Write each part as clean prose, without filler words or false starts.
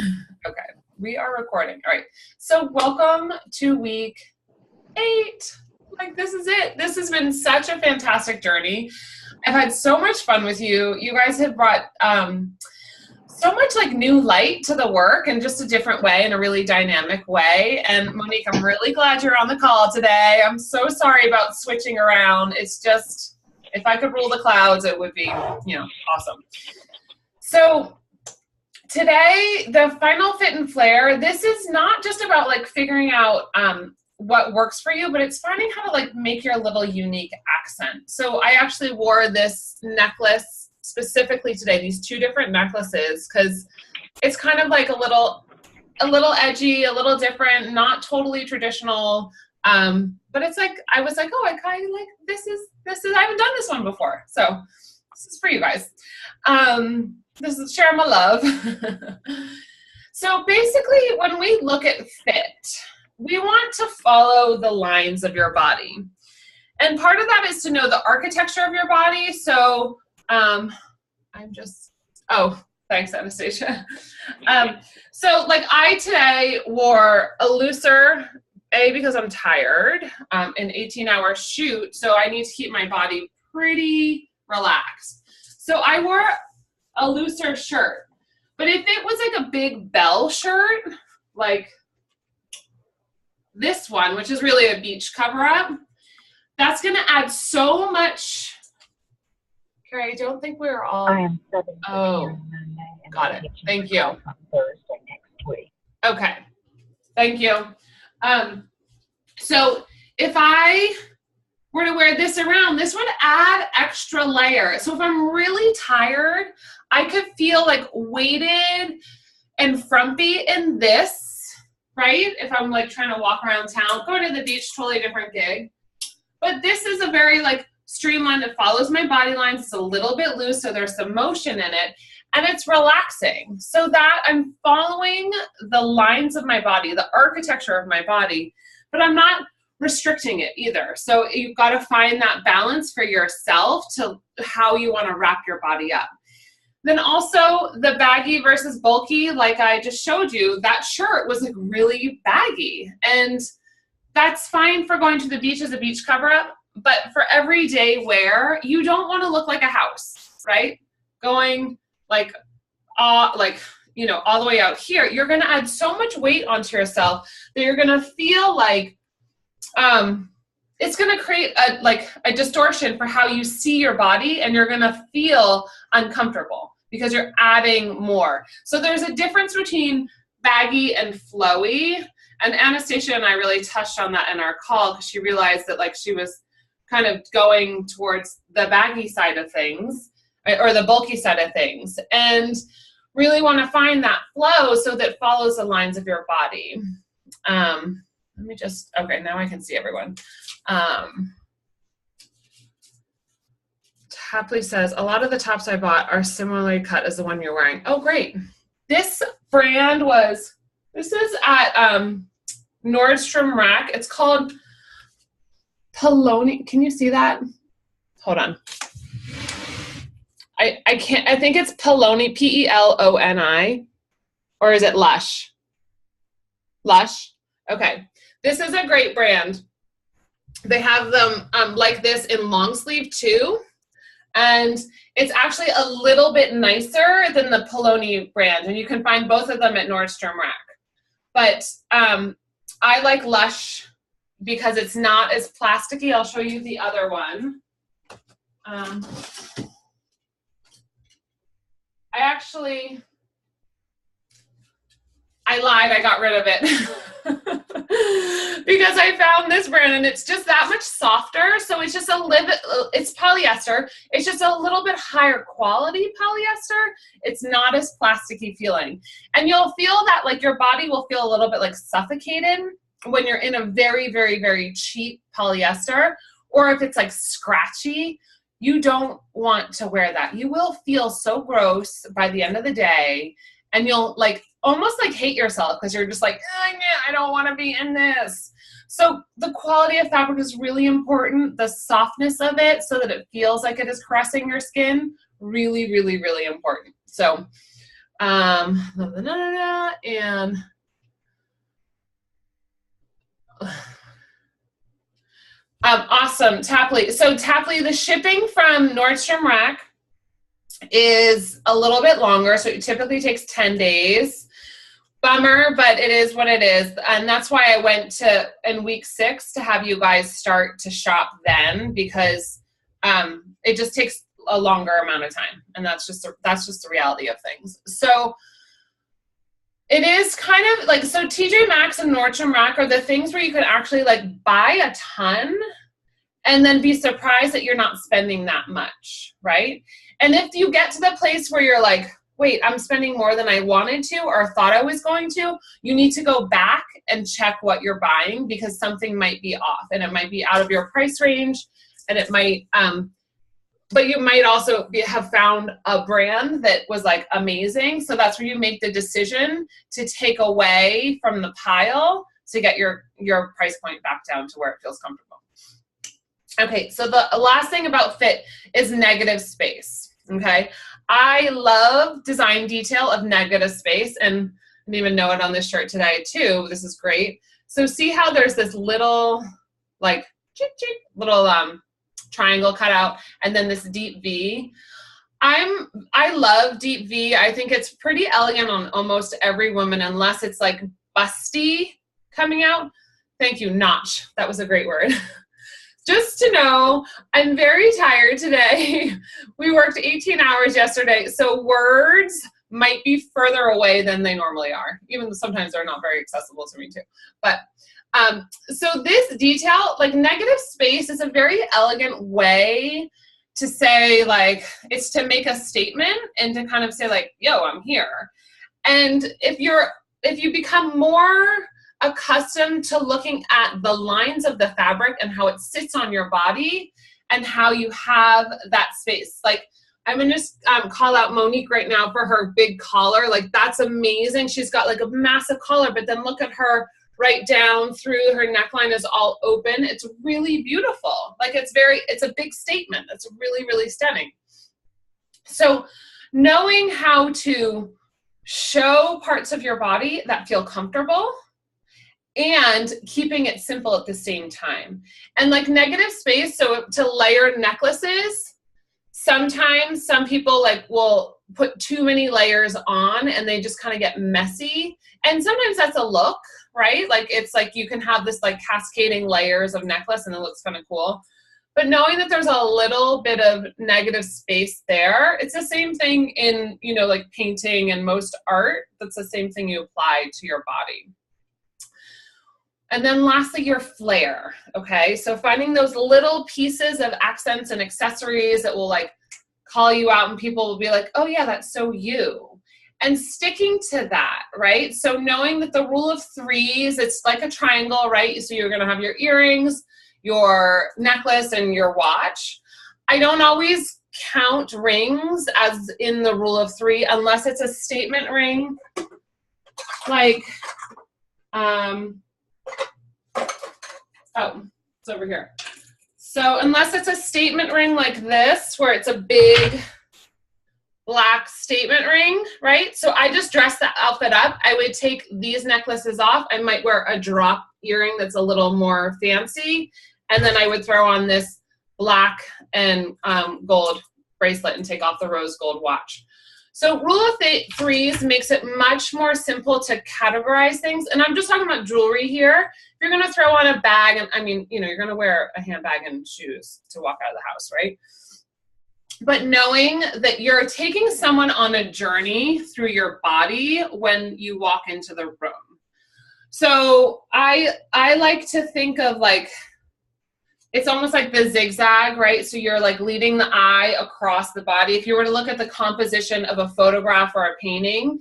Okay, we are recording. All right. So welcome to week 8. Like, this is it. This has been such a fantastic journey. I've had so much fun with you. You guys have brought so much like new light to the work in just a different way, in a really dynamic way. And Monique, I'm really glad you're on the call today. I'm so sorry about switching around. It's just, if I could rule the clouds, it would be, awesome. So today, the final fit and Flair, this is not just about like figuring out what works for you, but it's finding how to like make your little unique accent. So I actually wore this necklace specifically today, these 2 different necklaces, because it's kind of like a little edgy, a little different, not totally traditional. But it's like, I was like, oh, I kind of like, this is, I haven't done this one before. So this is for you guys. This is share my love. So basically, when we look at fit, we want to follow the lines of your body. And part of that is to know the architecture of your body. So thanks, Anastasia. So like I today wore a looser, because I'm tired, an 18-hour shoot. So I need to keep my body pretty relaxed. So I wore a looser shirt. But if it was like a big bell shirt, like this one, which is really a beach cover-up, that's going to add so much. Carrie, I don't think we're all. I am 7. Oh, got it. Thank you. On Thursday next week. Okay. Thank you. So if I were to wear this around, this would add extra layer. So if I'm really tired, I could feel like weighted and frumpy in this, right? If I'm like trying to walk around town, going to the beach, totally different gig. But this is a very like streamlined, it follows my body lines. It's a little bit loose, so there's some motion in it, and it's relaxing. So that I'm following the lines of my body, the architecture of my body, but I'm not restricting it either. So you've got to find that balance for yourself to how you want to wrap your body up. Then also the baggy versus bulky, like I just showed you, that shirt was like really baggy, and that's fine for going to the beach as a beach cover up. But for everyday wear, you don't want to look like a house, right? Going like, all the way out here, you're going to add so much weight onto yourself that you're going to feel like it's going to create a distortion for how you see your body, and you're going to feel uncomfortable because you're adding more. So there's a difference between baggy and flowy. And Anastasia and I really touched on that in our call, because she realized that like she was kind of going towards the baggy side of things, or the bulky side of things, and really want to find that flow so that follows the lines of your body. Okay, now I can see everyone. Tapley says, a lot of the tops I bought are similarly cut as the one you're wearing. Oh, great. This brand this is at Nordstrom Rack. It's called Poloni. Can you see that? Hold on. I can't, I think it's Poloni, Peloni, or is it Lush? Lush? Okay. This is a great brand. They have them like this in long sleeve too. And it's actually a little bit nicer than the Poloni brand. And you can find both of them at Nordstrom Rack. But I like Lush because it's not as plasticky. I'll show you the other one. I lied, I got rid of it because I found this brand and it's just that much softer. So it's just it's polyester. It's just a little bit higher quality polyester. It's not as plasticky feeling. And you'll feel that like your body will feel a little bit like suffocated when you're in a very, very, very cheap polyester, or if it's like scratchy. You don't want to wear that. You will feel so gross by the end of the day, and you'll like almost like hate yourself because you're just like, I don't want to be in this. So the quality of fabric is really important. The softness of it so that it feels like it is caressing your skin, really, really, really important. So And awesome, Tapley. So Tapley, the shipping from Nordstrom Rack is a little bit longer, so it typically takes 10 days. Bummer, but it is what it is. And that's why I went to in week 6 to have you guys start to shop then, because it just takes a longer amount of time. And that's just the reality of things. So it is kind of like, so TJ Maxx and Nordstrom Rack are the things where you could actually like buy a ton and then be surprised that you're not spending that much, right? And if you get to the place where you're like, wait, I'm spending more than I wanted to or thought I was going to, you need to go back and check what you're buying, because something might be off, and it might be out of your price range, and it might, but you might also have found a brand that was like amazing. So that's where you make the decision to take away from the pile to get your price point back down to where it feels comfortable. Okay, so the last thing about fit is negative space, okay? I love design detail of negative space, and I didn't even know it on this shirt today too. This is great. So see how there's this little, like, little triangle cut out, and then this deep V. I love deep V. I think it's pretty elegant on almost every woman, unless it's like busty coming out. Thank you, notch. That was a great word. Just to know, I'm very tired today. We worked 18 hours yesterday, so words might be further away than they normally are, even though sometimes they're not very accessible to me too. But so this detail, like negative space, is a very elegant way to say, like, it's to make a statement and to kind of say like, yo, I'm here. And if you become more accustomed to looking at the lines of the fabric and how it sits on your body and how you have that space. Like, I'm gonna just call out Monique right now for her big collar. Like, that's amazing. She's got like a massive collar, but then look at her right down through her neckline is all open. It's really beautiful. Like, it's a big statement. It's really, really stunning. So knowing how to show parts of your body that feel comfortable and keeping it simple at the same time. And like negative space, so to layer necklaces, sometimes some people like will put too many layers on and they just kind of get messy. And sometimes that's a look, right? Like, it's like you can have this like cascading layers of necklace and it looks kind of cool. But knowing that there's a little bit of negative space there, it's the same thing in, you know, like painting and most art. That's the same thing you apply to your body. And then lastly, your flair, okay? So finding those little pieces of accents and accessories that will like call you out and people will be like, oh yeah, that's so you. And sticking to that, right? So knowing that the rule of threes, it's like a triangle, right? So you're gonna have your earrings, your necklace, and your watch. I don't always count rings as in the rule of three unless it's a statement ring. Like, oh, it's over here. So unless it's a statement ring like this, where it's a big black statement ring, right? So I just dress the outfit up. I would take these necklaces off. I might wear a drop earring that's a little more fancy. And then I would throw on this black and gold bracelet and take off the rose gold watch. So rule of threes makes it much more simple to categorize things. And I'm just talking about jewelry here. If you're going to throw on a bag, and I mean, you know, you're going to wear a handbag and shoes to walk out of the house, right? But knowing that you're taking someone on a journey through your body when you walk into the room. So I like to think of like, it's almost like the zigzag, right? So you're like leading the eye across the body. If you were to look at the composition of a photograph or a painting,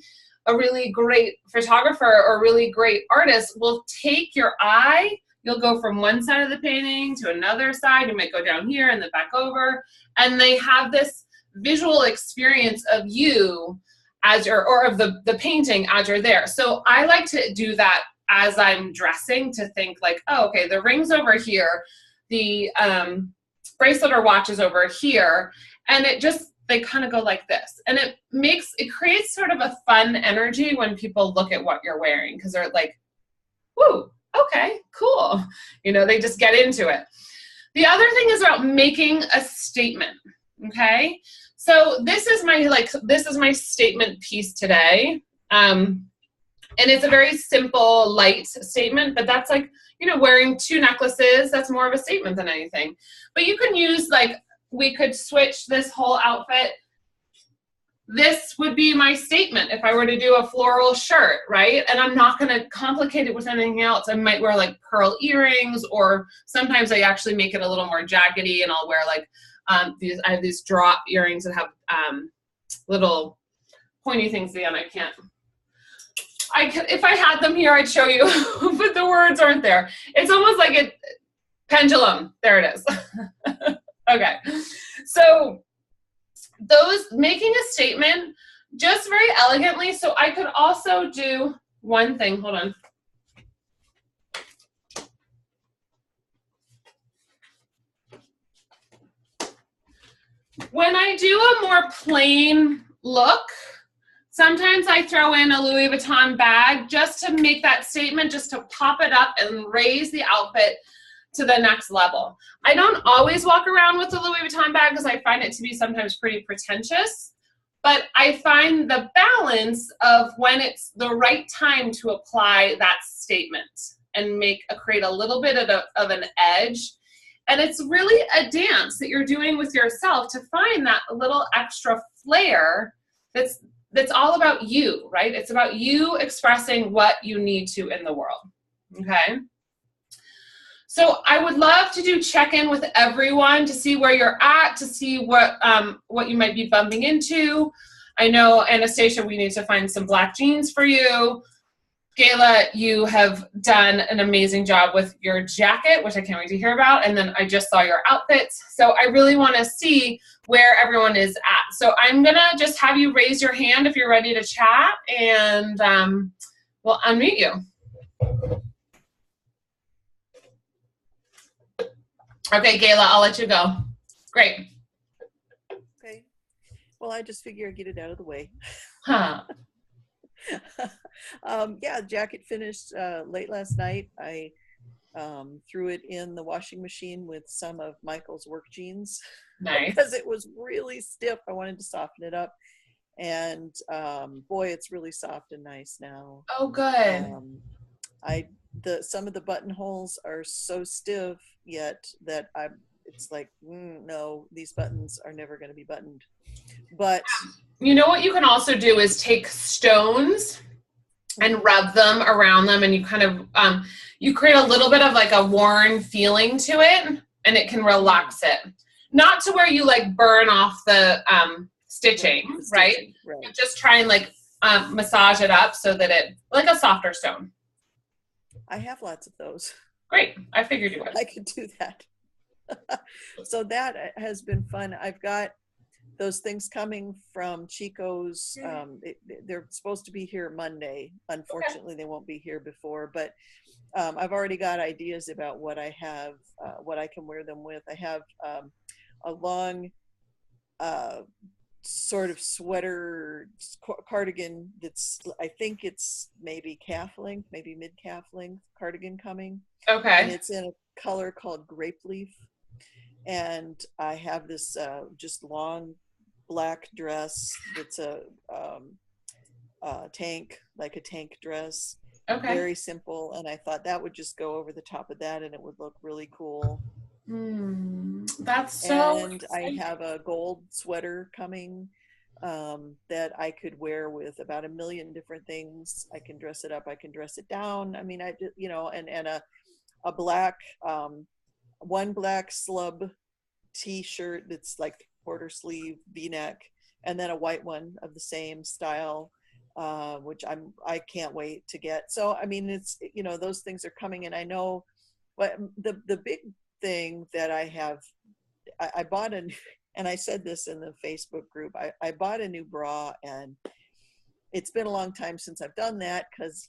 a really great photographer or a really great artist will take your eye. You'll go from one side of the painting to another side. You might go down here and then back over. And they have this visual experience of you as or of the painting as you're there. So I like to do that as I'm dressing, to think like, oh, okay, the ring's over here. The bracelet or watch is over here. And it just, they kind of go like this. And it creates sort of a fun energy when people look at what you're wearing, because they're like, woo, okay, cool. You know, they just get into it. The other thing is about making a statement, okay? So this is my statement piece today. And it's a very simple, light statement, but that's like, you know, wearing 2 necklaces, that's more of a statement than anything. But you can use, like, we could switch this whole outfit. This would be my statement if I were to do a floral shirt, right? And I'm not going to complicate it with anything else. I might wear like pearl earrings, or sometimes I actually make it a little more jaggedy, and I'll wear like I have these drop earrings that have little pointy things at the end. If I had them here, I'd show you, but the words aren't there. It's almost like a pendulum. There it is. Okay. So those, making a statement just very elegantly. So I could also do one thing. Hold on. When I do a more plain look, sometimes I throw in a Louis Vuitton bag just to make that statement, just to pop it up and raise the outfit to the next level. I don't always walk around with a Louis Vuitton bag because I find it to be sometimes pretty pretentious, but I find the balance of when it's the right time to apply that statement and create a little bit of an edge. And it's really a dance that you're doing with yourself to find that little extra flair that's all about you, right? It's about you expressing what you need to in the world, okay? So I would love to do check-in with everyone to see where you're at, to see what you might be bumping into. I know, Anastasia, we need to find some black jeans for you. Gayla, you have done an amazing job with your jacket, which I can't wait to hear about. And then I just saw your outfits. So I really want to see where everyone is at. So I'm going to just have you raise your hand if you're ready to chat, and we'll unmute you. Okay, Gayla, I'll let you go. Great. Okay. Well, I just figure I'd get it out of the way. Huh. Yeah, jacket finished late last night. I threw it in the washing machine with some of Michael's work jeans. Nice. Because it was really stiff. I wanted to soften it up. And boy, it's really soft and nice now. Oh, good. Some of the buttonholes are so stiff yet that it's like, no, these buttons are never going to be buttoned. But you know what you can also do is take stones and rub them around them, and you kind of you create a little bit of like a worn feeling to it, and it can relax it. Not to where you like burn off the stitching, right? But just try and like massage it up so that it, like a softer stone. I have lots of those. Great. I figured you would. I could do that. So that has been fun. I've got those things coming from Chico's. They're supposed to be here Monday. Unfortunately, they won't be here before, but I've already got ideas about what I have, what I can wear them with. I have a long sort of sweater cardigan that's, I think it's maybe calf length, maybe mid calf length cardigan coming. Okay. And it's in a color called grape leaf. And I have this just long black dress that's a tank, like a tank dress. Okay. Very simple. And I thought that would just go over the top of that and it would look really cool. That's so And exciting. I have a gold sweater coming that I could wear with about 1 million different things. I can dress it up, I can dress it down. I mean, and a black, one black slub t-shirt that's like quarter sleeve V-neck, and then a white one of the same style, which I can't wait to get. So I mean, it's, those things are coming, and I know, but the big thing that I have, I bought and I said this in the Facebook group, I bought a new bra, and it's been a long time since I've done that because,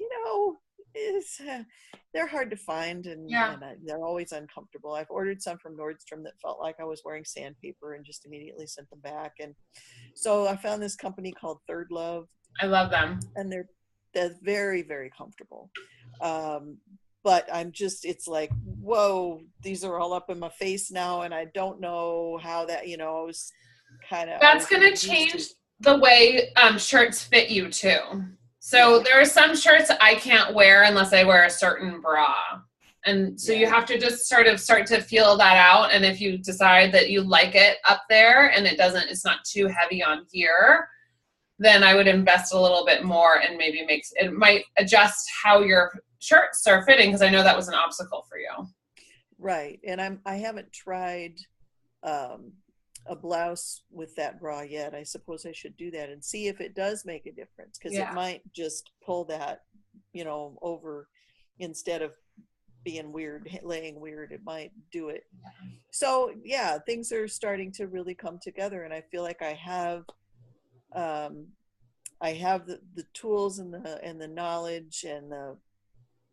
is they're hard to find, and, Yeah. they're always uncomfortable. I've ordered some from Nordstrom that felt like I was wearing sandpaper and just immediately sent them back. And so I found this company called Third Love, I love them. and they're very, very comfortable. But it's like, whoa, these are all up in my face now, and I don't know how that, I was That's going to change the way shirts fit you too. So there are some shirts I can't wear unless I wear a certain bra. And so you have to just sort of start to feel that out. And if you decide that you like it up there and it's not too heavy on here, then I would invest a little bit more and maybe it might adjust how your shirts are fitting, because I know that was an obstacle for you. Right. And I haven't tried a blouse with that bra yet. I suppose I should do that and see if it does make a difference, because it might just pull that, over, instead of being weird, laying weird, it might do it. So yeah, things are starting to really come together, and I feel like I have the tools and the knowledge and the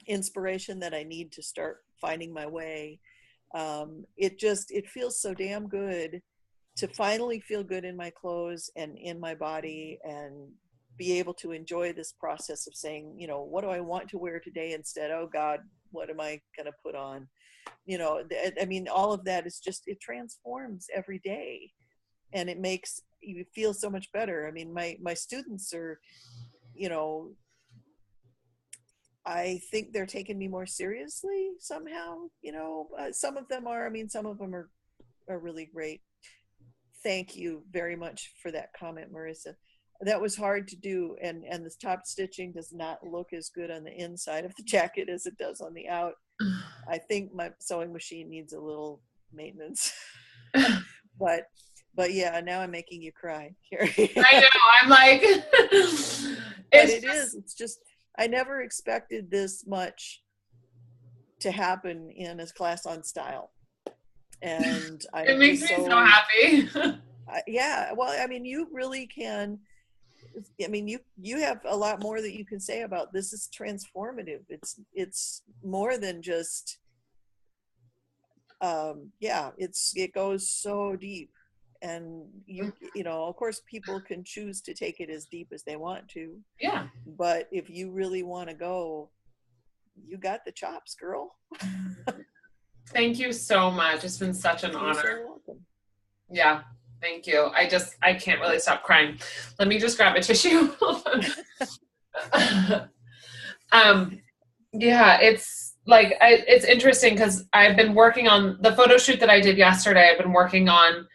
inspiration that I need to start finding my way. It feels so damn good to finally feel good in my clothes and in my body, and be able to enjoy this process of saying, what do I want to wear today, instead, oh God, what am I going to put on? I mean, all of that is just, it transforms every day, and it makes you feel so much better. I mean, my students are, I think they're taking me more seriously somehow. Some of them are. I mean, some of them are really great. Thank you very much for that comment, Marissa. That was hard to do, and the top stitching does not look as good on the inside of the jacket as it does on the out. I think my sewing machine needs a little maintenance. But yeah, now I'm making you cry, Carrie. I know. I'm like, it's just, I never expected this much to happen in a class on style. And it makes me so happy. Yeah. Well, I mean, you really can. I mean, you have a lot more that you can say about this. Is transformative. It's more than just, it goes so deep. And of course, people can choose to take it as deep as they want to. Yeah. But if you really want to go, you got the chops, girl. Thank you so much. It's been such an honor. You're so welcome. Yeah. Thank you. I can't really stop crying. Let me just grab a tissue. Yeah, it's like, it's interesting because I've been working on the photo shoot that I did yesterday. I've been working on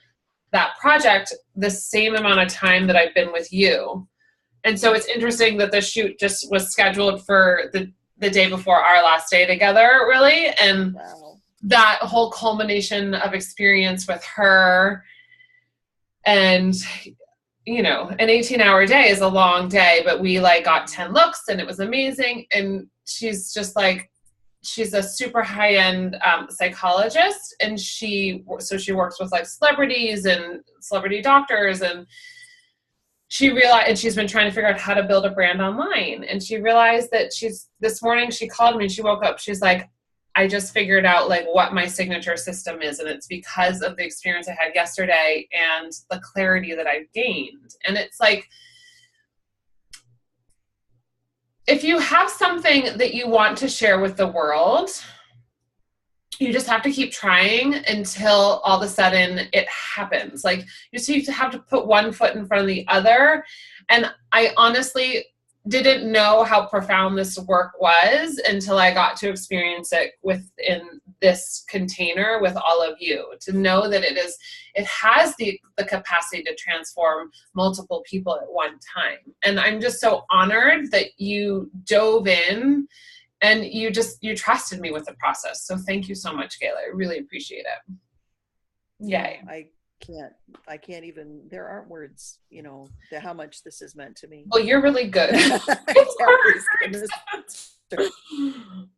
that project the same amount of time that I've been with you. And so it's interesting that the shoot just was scheduled for the day before our last day together, really. And that whole culmination of experience with her, and an 18-hour day is a long day, but we got 10 looks and it was amazing. And she's just she's a super high-end psychologist, and she works with celebrities and celebrity doctors, and she realized, and she's been trying to figure out how to build a brand online. And she realized that this morning she called me and she woke up, she's like, I just figured out what my signature system is. And it's because of the experience I had yesterday and the clarity that I've gained. And it's if you have something that you want to share with the world, you just have to keep trying until all of a sudden it happens. You just have to put one foot in front of the other. And I honestly didn't know how profound this work was until I got to experience it within this container with all of you, to know that it has the capacity to transform multiple people at one time. And I'm just so honored that you dove in and you trusted me with the process. So thank you so much, Kayla. I really appreciate it. Yay. I can't even, there aren't words, how much this has meant to me. Well, you're really good. I'm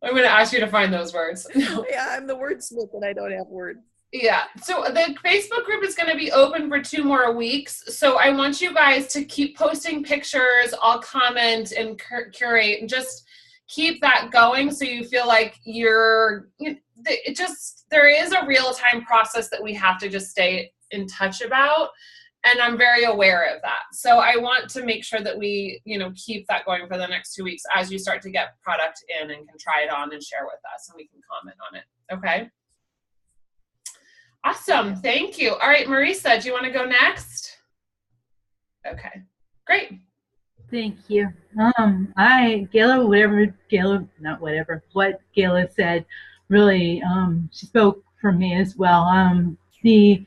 going to ask you to find those words. Yeah, I'm the wordsmith and I don't have words. Yeah. So the Facebook group is going to be open for 2 more weeks. So I want you guys to keep posting pictures. I'll comment and curate, and just keep that going so you feel like there is a real-time process that we have to just stay in touch about. And I'm very aware of that. So I want to make sure that we, keep that going for the next 2 weeks as you start to get product in and can try it on and share with us and we can comment on it. Okay. Awesome. Thank you. All right, Marisa, do you want to go next? Okay, great. Thank you. What Gayla said really, she spoke for me as well. The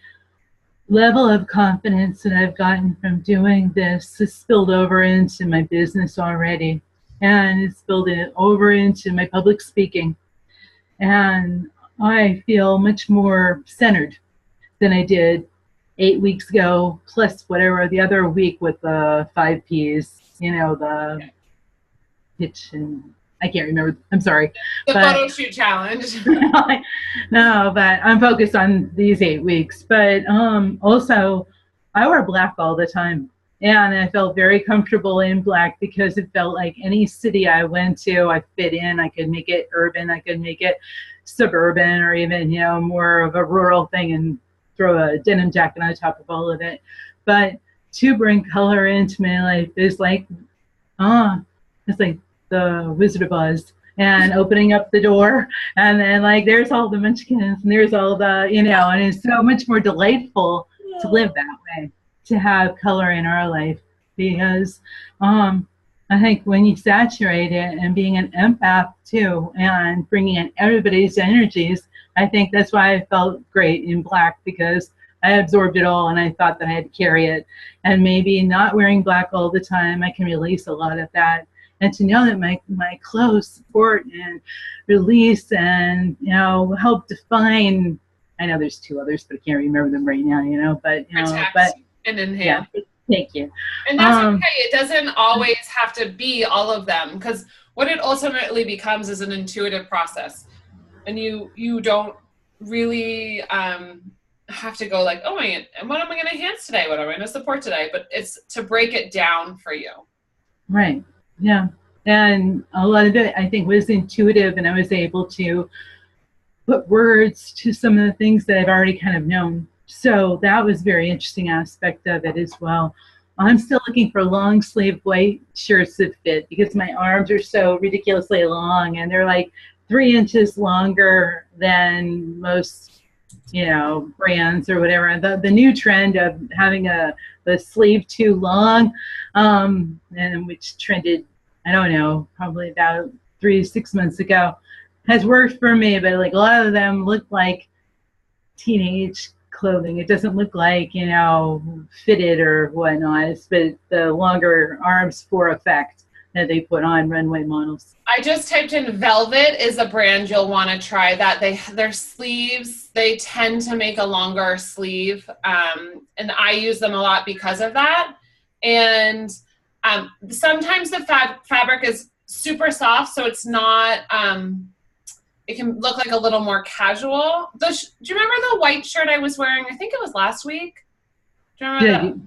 level of confidence that I've gotten from doing this has spilled over into my business already, and it's spilled over into my public speaking. And I feel much more centered than I did 8 weeks ago, plus whatever the other week with the 5 Ps, the pitch, and I can't remember. I'm sorry. The photo shoot challenge. No, but I'm focused on these 8 weeks. But also, I wear black all the time. And I felt very comfortable in black because it felt like any city I went to, I fit in. I could make it urban. I could make it suburban, or even, more of a rural thing, and throw a denim jacket on top of all of it. But to bring color into my life is like, it's like the Wizard of Oz, and opening up the door, and then there's all the munchkins, and there's all the, and it's so much more delightful to live that way, to have color in our life, because I think when you saturate it, and being an empath too, and bringing in everybody's energies, I think that's why I felt great in black, because I absorbed it all and I thought that I had to carry it. And maybe not wearing black all the time, I can release a lot of that. And to know that my clothes support and release and, help define, I know there's 2 others, but I can't remember them right now, but, Protect and enhance. Yeah, thank you. And that's okay. It doesn't always have to be all of them, because what it ultimately becomes is an intuitive process. And you don't really have to go like, what am I going to enhance today? What am I going to support today? But it's to break it down for you. Right. Yeah. And a lot of it, I think, was intuitive, and I was able to put words to some of the things that I've already kind of known. So that was a very interesting aspect of it as well. I'm still looking for long sleeve white shirts that fit, because my arms are so ridiculously long, and they're like 3 inches longer than most, brands or whatever. The new trend of having the sleeve too long, and which trended, I don't know, probably about 3 to 6 months ago, has worked for me. But a lot of them look like teenage clothing. It doesn't look like, fitted or whatnot. But the longer arms for effect that they put on runway models. I just typed in Velvet is a brand you'll want to try. That their sleeves, they tend to make a longer sleeve, and I use them a lot because of that. And sometimes the fabric is super soft, so it's not. It can look like a little more casual. Do you remember the white shirt I was wearing? I think it was last week. Do you remember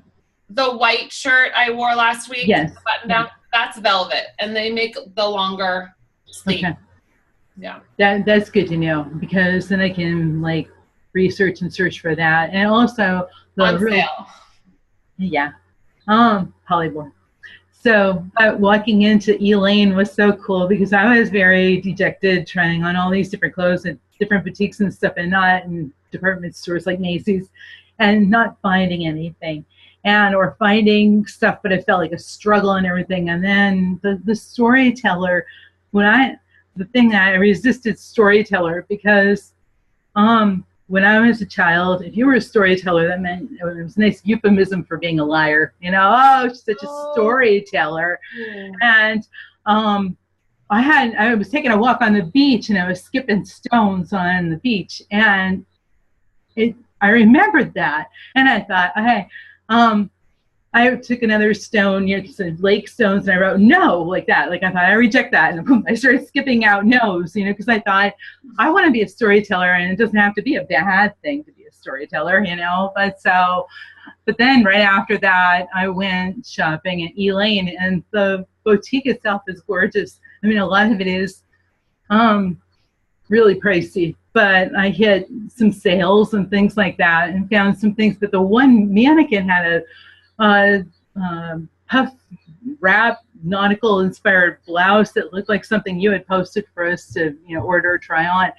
the white shirt I wore last week? Yes. The button down. That's Velvet, and they make the longer sleeve. Okay. Yeah. That's good to know, because then I can research and search for that, and also on sale. Yeah. Hollywood. So walking into Elaine was so cool, because I was very dejected trying on all these different clothes at different boutiques and stuff, and not in department stores like Macy's, and not finding anything. Or finding stuff, but it felt like a struggle and everything. And then the storyteller, the thing that I resisted storyteller, because when I was a child, if you were a storyteller, that meant it was a nice euphemism for being a liar. She's such a storyteller. Yeah. And I was taking a walk on the beach, and I was skipping stones on the beach, and I remembered that, and I thought, hey. I took another stone, lake stones, and I wrote no, like that. I thought, I reject that. And boom, I started skipping out no's, because I thought, I want to be a storyteller, and it doesn't have to be a bad thing to be a storyteller, But then right after that, I went shopping at Elaine, and the boutique itself is gorgeous. I mean, a lot of it is really pricey, but I hit some sales and things like that and found some things. But the one mannequin had a puff wrap nautical inspired blouse that looked like something you had posted for us to, order or try on.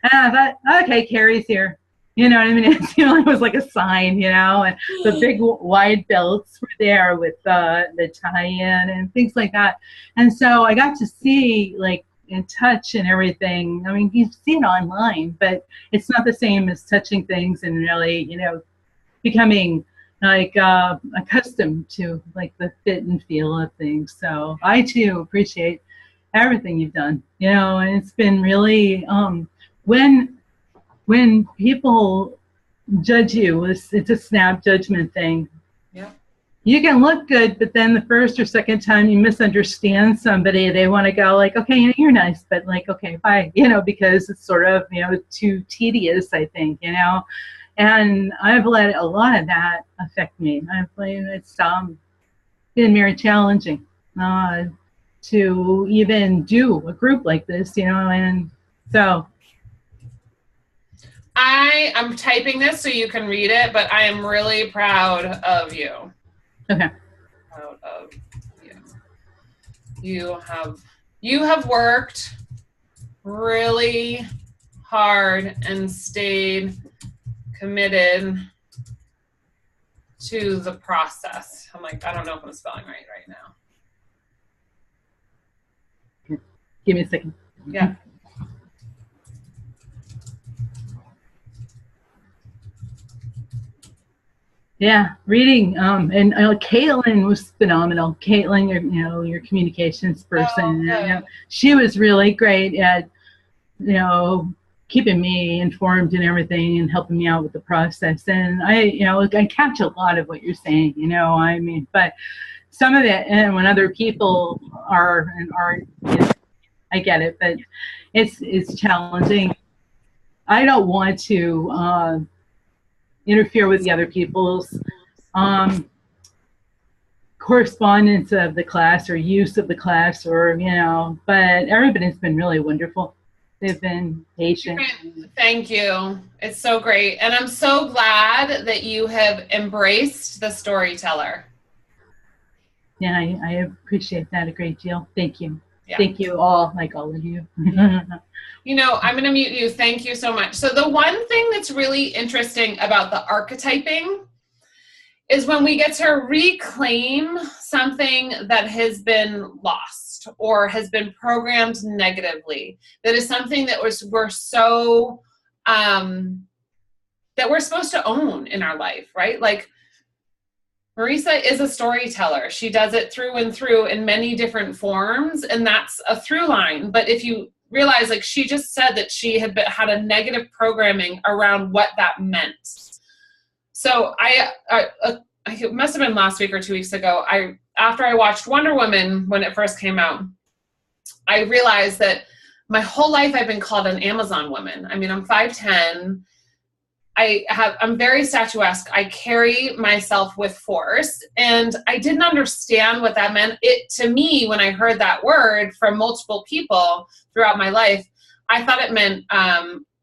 And I thought, okay, Carrie's here. You know what I mean? It seemed like it was like a sign, and the big wide belts were there with the tie-in and things like that. And so I got to see, like, and touch and everything. I mean, you see it online, but it's not the same as touching things and really, becoming like accustomed to like the fit and feel of things. So I too appreciate everything you've done, and it's been really when people judge you, it's a snap judgment thing. Yeah. You can look good, but then the first or second time you misunderstand somebody, they want to go like, okay, you're nice, but like, okay, bye, because it's sort of, too tedious, I think, and I've let a lot of that affect me. It's been very challenging to even do a group like this, and so. I'm typing this so you can read it, but I am really proud of you. Okay. Proud of you. You have worked really hard and stayed committed to the process. I'm like, I don't know if I'm spelling right now. Give me a second. Yeah. Yeah, reading, and Caitlin was phenomenal. Caitlin, your communications person, she was really great at, keeping me informed and everything and helping me out with the process. And I catch a lot of what you're saying, I mean, but some of it, and when other people are and aren't, I get it, but it's challenging. I don't want to interfere with the other people's correspondence of the class or use of the class, or but everybody's been really wonderful. They've been patient. Thank you. It's so great, and I'm so glad that you have embraced the storyteller. Yeah, I appreciate that a great deal. Thank you. Yeah. Thank you all, like all of you. I'm going to mute you. Thank you so much. So the one thing that's really interesting about the archetyping is when we get to reclaim something that has been lost or has been programmed negatively. That is something that we're so that we're supposed to own in our life, right? Like, Marisa is a storyteller. She does it through and through in many different forms, and that's a through line. But if you realize, like she just said, that she had a negative programming around what that meant. So it must have been last week or 2 weeks ago, after I watched Wonder Woman when it first came out, I realized that my whole life I've been called an Amazon woman. I mean, I'm 5'10". I'm very statuesque. I carry myself with force, and I didn't understand what that meant. To me, when I heard that word from multiple people throughout my life, I thought it meant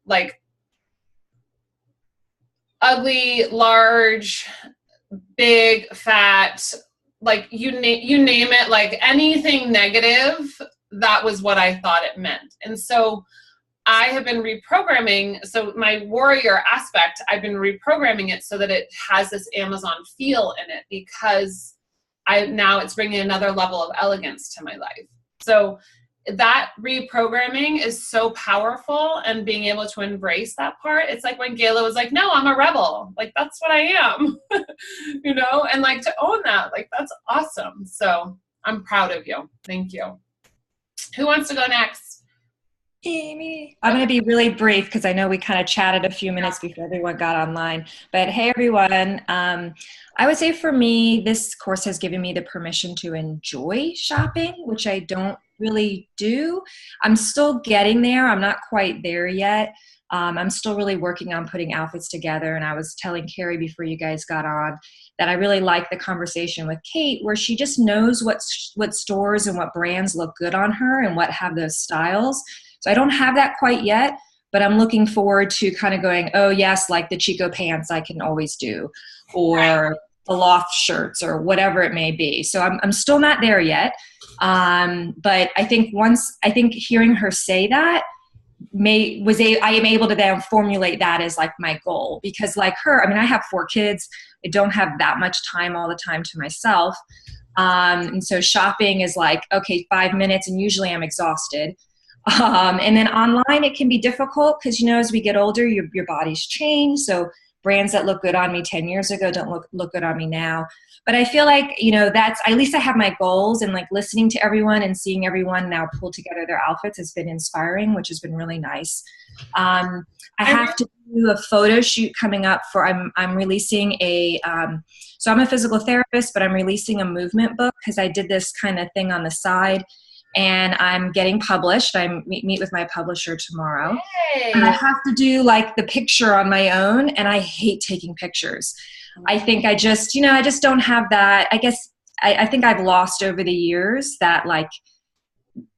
like ugly, large, big, fat, like you name it, like anything negative. That was what I thought it meant. And so I have been reprogramming, so my warrior aspect, I've been reprogramming it so that it has this Amazon feel in it, because now it's bringing another level of elegance to my life. So that reprogramming is so powerful, and being able to embrace that part. It's like when Gayla was like, no, I'm a rebel. Like, that's what I am, and like to own that, like, that's awesome. So I'm proud of you. Thank you. Who wants to go next? Amy. I'm going to be really brief because I know we kind of chatted a few minutes before everyone got online. But hey, everyone. I would say for me, this course has given me the permission to enjoy shopping, which I don't really do. I'm still getting there. I'm not quite there yet. I'm still really working on putting outfits together. And I was telling Carrie before you guys got on that I really like the conversation with Kate, where she just knows what stores and what brands look good on her and what have those styles. So I don't have that quite yet, but I'm looking forward to kind of going, oh yes, like the Chico pants I can always do, or the loft shirts, or whatever it may be. So I'm still not there yet. But I think hearing her say that I am able to then formulate that as like my goal, because like her, I mean, I have 4 kids. I don't have that much time all the time to myself. And so shopping is like, okay, 5 minutes, and usually I'm exhausted. And then online, it can be difficult because, you know, as we get older, your body's change. So brands that look good on me 10 years ago don't look good on me now. But I feel like, you know, that's, at least I have my goals, and like listening to everyone and seeing everyone now pull together their outfits has been inspiring, which has been really nice. I have to do a photo shoot coming up for, I'm releasing so I'm a physical therapist, but I'm releasing a movement book because I did this kind of thing on the side. And I'm getting published. I meet with my publisher tomorrow. Hey. And I have to do like the picture on my own, and I hate taking pictures. I think I just don't have that. I guess I think I've lost over the years that like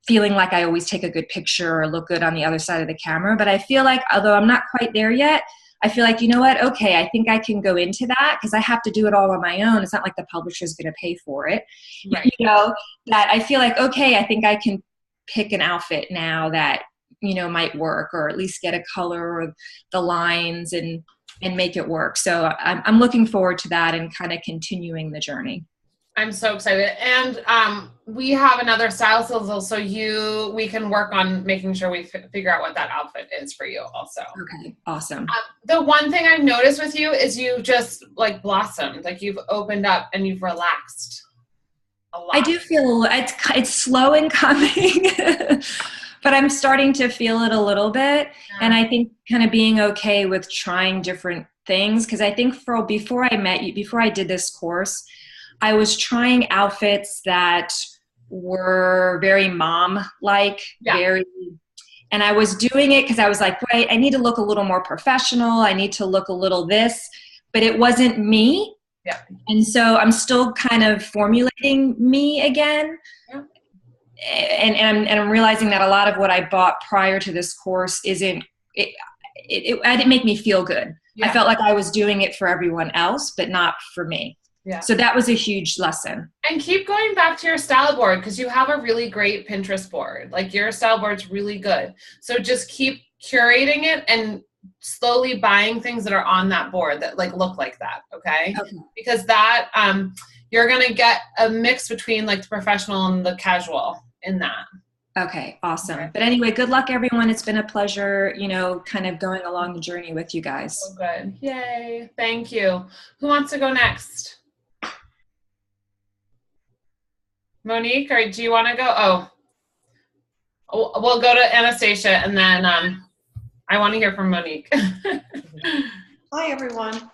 feeling like I always take a good picture or look good on the other side of the camera. But I feel like, although I'm not quite there yet, I feel like, you know what, okay, I think I can go into that because I have to do it all on my own. It's not like the publisher is going to pay for it. Right. You know, that I feel like, okay, I think I can pick an outfit now that, you know, might work, or at least get a color or the lines and make it work. So I'm looking forward to that and kind of continuing the journey. I'm so excited. And we have another style so we can work on making sure we figure out what that outfit is for you also. Okay, awesome. The one thing I've noticed with you is you just like blossomed, like you've opened up and you've relaxed a lot. I do feel it's slow in coming, but I'm starting to feel it a little bit. Yeah. And I think kind of being okay with trying different things. Cause I think before I met you, before I did this course, I was trying outfits that were very mom-like, and I was doing it because I was like, right, I need to look a little more professional. I need to look a little this, but it wasn't me. Yeah. And so I'm still kind of formulating me again. Yeah. And I'm realizing that a lot of what I bought prior to this course it didn't make me feel good. Yeah. I felt like I was doing it for everyone else, but not for me. Yeah. So that was a huge lesson. And keep going back to your style board because you have a really great Pinterest board. Like your style board's really good. So just keep curating it and slowly buying things that are on that board that like look like that. Okay. Because that you're gonna get a mix between like the professional and the casual in that. Okay, awesome. Okay. But anyway, good luck everyone. It's been a pleasure, you know, kind of going along the journey with you guys. So good. Yay. Thank you. Who wants to go next? Monique, or do you want to go? Oh, we'll go to Anastasia, and then I want to hear from Monique. Hi, everyone.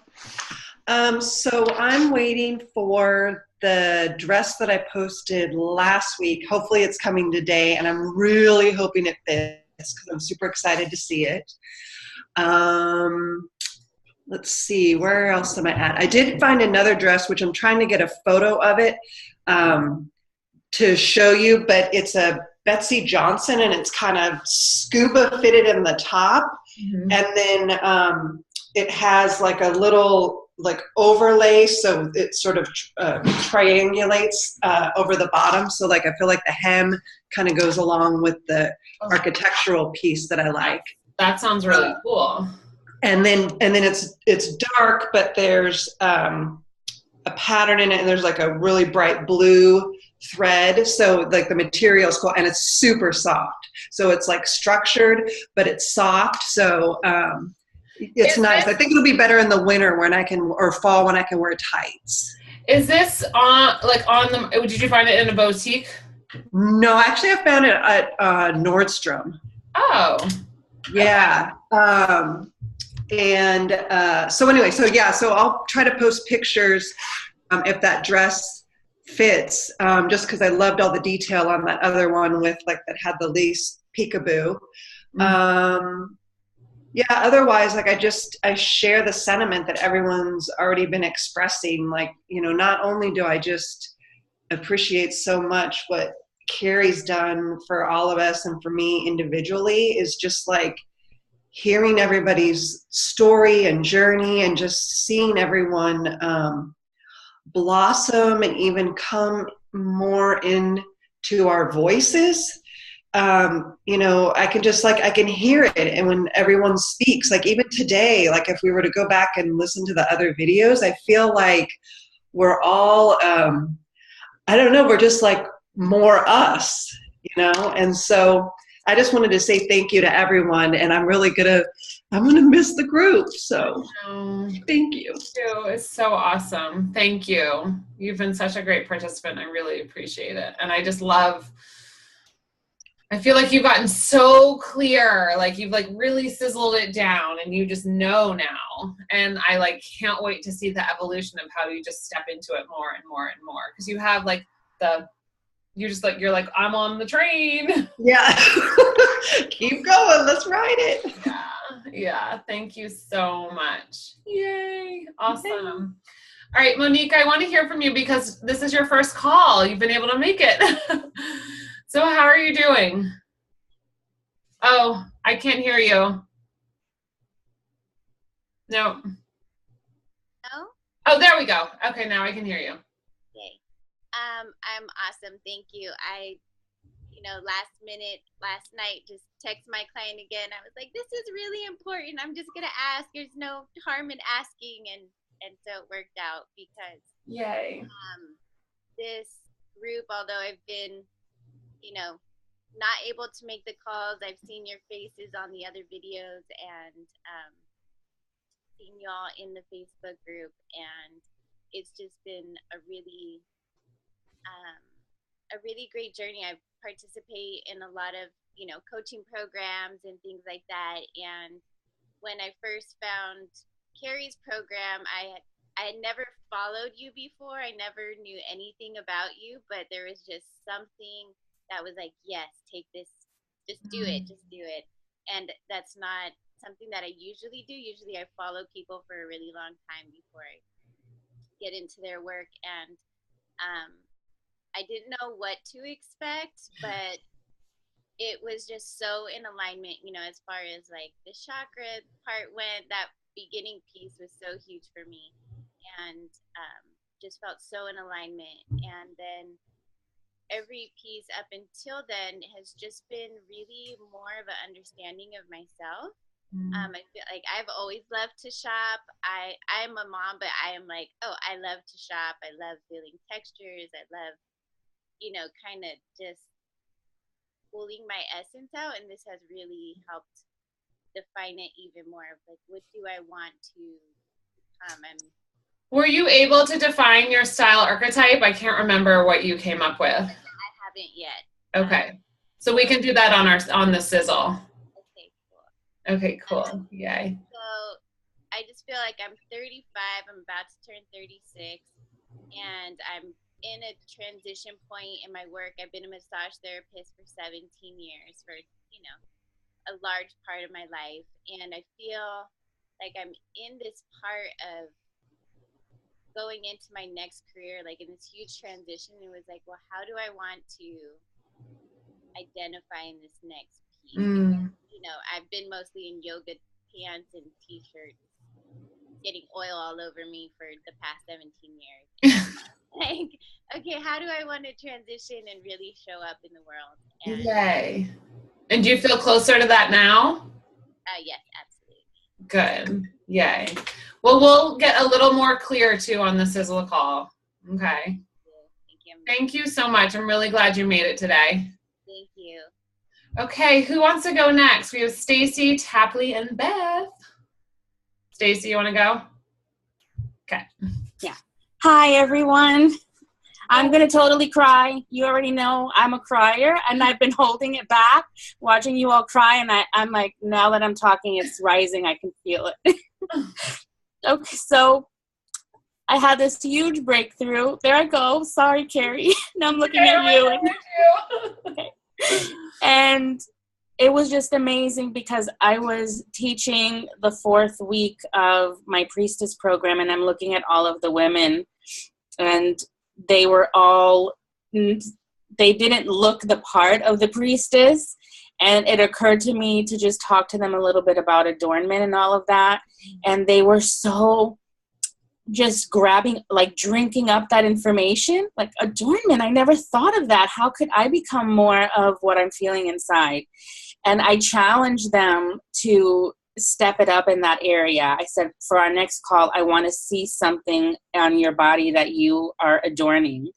So I'm waiting for the dress that I posted last week. Hopefully it's coming today, and I'm really hoping it fits because I'm super excited to see it. Let's see, where else am I at? I did find another dress, which I'm trying to get a photo of it to show you, but it's a Betsy Johnson, and it's kind of scuba fitted in the top. Mm-hmm. And then it has like a little like overlay, so it sort of triangulates over the bottom. So like I feel like the hem kind of goes along with the architectural piece that I like. That sounds really cool. And then it's dark, but there's a pattern in it, and there's like a really bright blue thread, so like the material is cool, and it's super soft, so it's like structured but it's soft, so it's nice. I think it'll be better in the winter or fall when I can wear tights. Is this did you find it in a boutique? No, actually I found it at Nordstrom. Oh yeah. So I'll try to post pictures if that dress fits, just because I loved all the detail on that other one with like that had the lace peekaboo. Yeah, otherwise, like I share the sentiment that everyone's already been expressing. Like, not only do I just appreciate so much what Carrie's done for all of us and for me individually, is just like hearing everybody's story and journey and just seeing everyone blossom and even come more into our voices. I can just I can hear it. And when everyone speaks, like even today, like if we were to go back and listen to the other videos, I feel like we're all, I don't know, we're just like more us, and so I just wanted to say thank you to everyone, and I'm gonna miss the group. So thank you. It's so awesome. Thank you. You've been such a great participant. I really appreciate it. And I just I feel like you've gotten so clear, like you've like really sizzled it down and you just know now. And I like can't wait to see the evolution of how you just step into it more and more and more. Because you have like you're like, I'm on the train. Yeah. Keep going. Let's ride it. Yeah. Thank you so much. Yay. Awesome. All right, Monique, I want to hear from you because this is your first call. You've been able to make it. So how are you doing? Oh, I can't hear you. No. No? Oh, there we go. Okay, now I can hear you. Okay. I'm awesome. Thank you. Last night, just text my client again. I was like, this is really important. I'm just going to ask. There's no harm in asking. And so it worked out because Yay. This group, although I've been, not able to make the calls, I've seen your faces on the other videos and seen y'all in the Facebook group. And it's just been a really great journey. I participate in a lot of, coaching programs and things like that. And when I first found Carrie's program, I had never followed you before. I never knew anything about you, but there was just something that was like, yes, take this, just do it. And that's not something that I usually do. Usually I follow people for a really long time before I get into their work. And I didn't know what to expect, but it was just so in alignment, as far as like the chakra part went. That beginning piece was so huge for me, and just felt so in alignment. And then every piece up until then has just been really more of an understanding of myself. I feel like I've always loved to shop. I'm a mom, but I am like, oh, I love to shop. I love feeling textures. I love kind of just pulling my essence out, and this has really helped define it even more of like, what do I want to become? Were you able to define your style archetype? I can't remember what you came up with. I haven't yet. Okay. So we can do that on the sizzle. Okay, cool. Okay, cool. Yay. So I just feel like I'm 35, I'm about to turn 36, and I'm in a transition point in my work. I've been a massage therapist for 17 years, for a large part of my life, and I feel like I'm in this part of going into my next career, like in this huge transition. It was like, well, how do I want to identify in this next piece? Because, I've been mostly in yoga pants and t-shirts, getting oil all over me for the past 17 years. Like, okay, how do I want to transition and really show up in the world? And, yay. And do you feel closer to that now? Yes, absolutely. Good. Yay. Well, we'll get a little more clear too on the sizzle call. Okay. Thank you so much. I'm really glad you made it today. Thank you. Okay, who wants to go next? We have Stacy, Tapley, and Beth. Stacy, you want to go? Okay. Yeah. Hi, everyone. I'm going to totally cry. You already know I'm a crier, and I've been holding it back, watching you all cry, and I'm like, now that I'm talking, it's rising. I can feel it. Okay, so I had this huge breakthrough. There I go. Sorry, Carrie. Now I'm looking at you. Okay. And it was just amazing because I was teaching the 4th week of my priestess program, and I'm looking at all of the women, and they were all, they didn't look the part of the priestess. And it occurred to me to just talk to them a little bit about adornment and all of that. And they were so just grabbing, like drinking up that information, like adornment. I never thought of that. How could I become more of what I'm feeling inside? And I challenged them to step it up in that area. I said, for our next call, I want to see something on your body that you are adorning.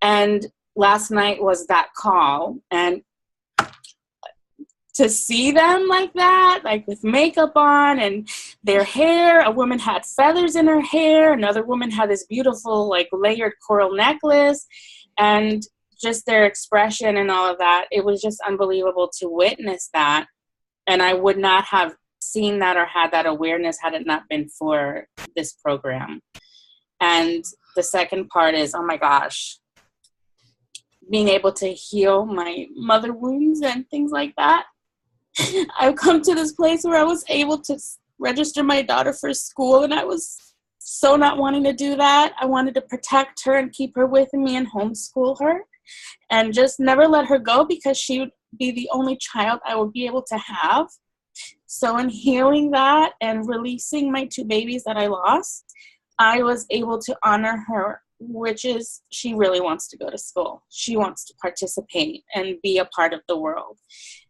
And last night was that call. And to see them like that, like with makeup on and their hair, a woman had feathers in her hair, another woman had this beautiful like layered coral necklace, and just their expression and all of that, it was just unbelievable to witness that. And I would not have seen that or had that awareness had it not been for this program. And the second part is, oh my gosh, being able to heal my mother wounds and things like that. I've come to this place where I was able to register my daughter for school, and I was so not wanting to do that. I wanted to protect her and keep her with me and homeschool her and just never let her go because she would be the only child I would be able to have. So in healing that and releasing my 2 babies that I lost, I was able to honor her, which is she really wants to go to school. She wants to participate and be a part of the world.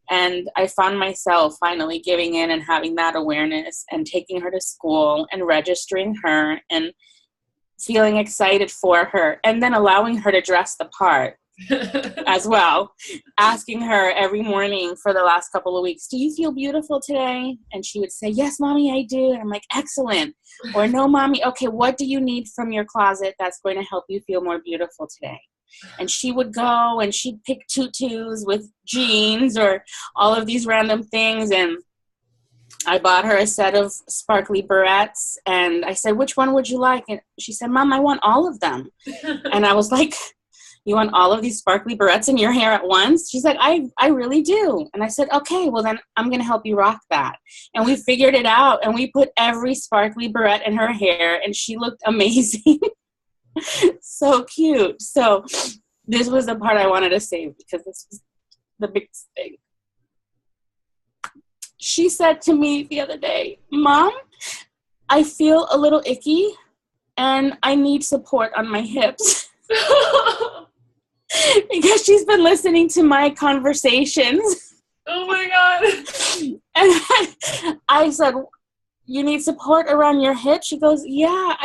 And I found myself finally giving in and having that awareness and taking her to school and registering her and feeling excited for her, and then allowing her to dress the part as well. Asking her every morning for the last couple of weeks, do you feel beautiful today? And she would say, yes, mommy, I do. And I'm like, excellent. Or no, mommy, okay, what do you need from your closet that's going to help you feel more beautiful today? And she would go and she'd pick tutus with jeans or all of these random things. And I bought her a set of sparkly barrettes. And I said, which one would you like? And she said, Mom, I want all of them. And I was like, you want all of these sparkly barrettes in your hair at once? She's like, I really do. And I said, okay, well then I'm going to help you rock that. And we figured it out. And we put every sparkly barrette in her hair. And she looked amazing. So cute. So this was the part I wanted to save because this was the biggest thing. She said to me the other day, Mom, I feel a little icky and I need support on my hips. Because she's been listening to my conversations. Oh my God. And I said, you need support around your hip? She goes, yeah,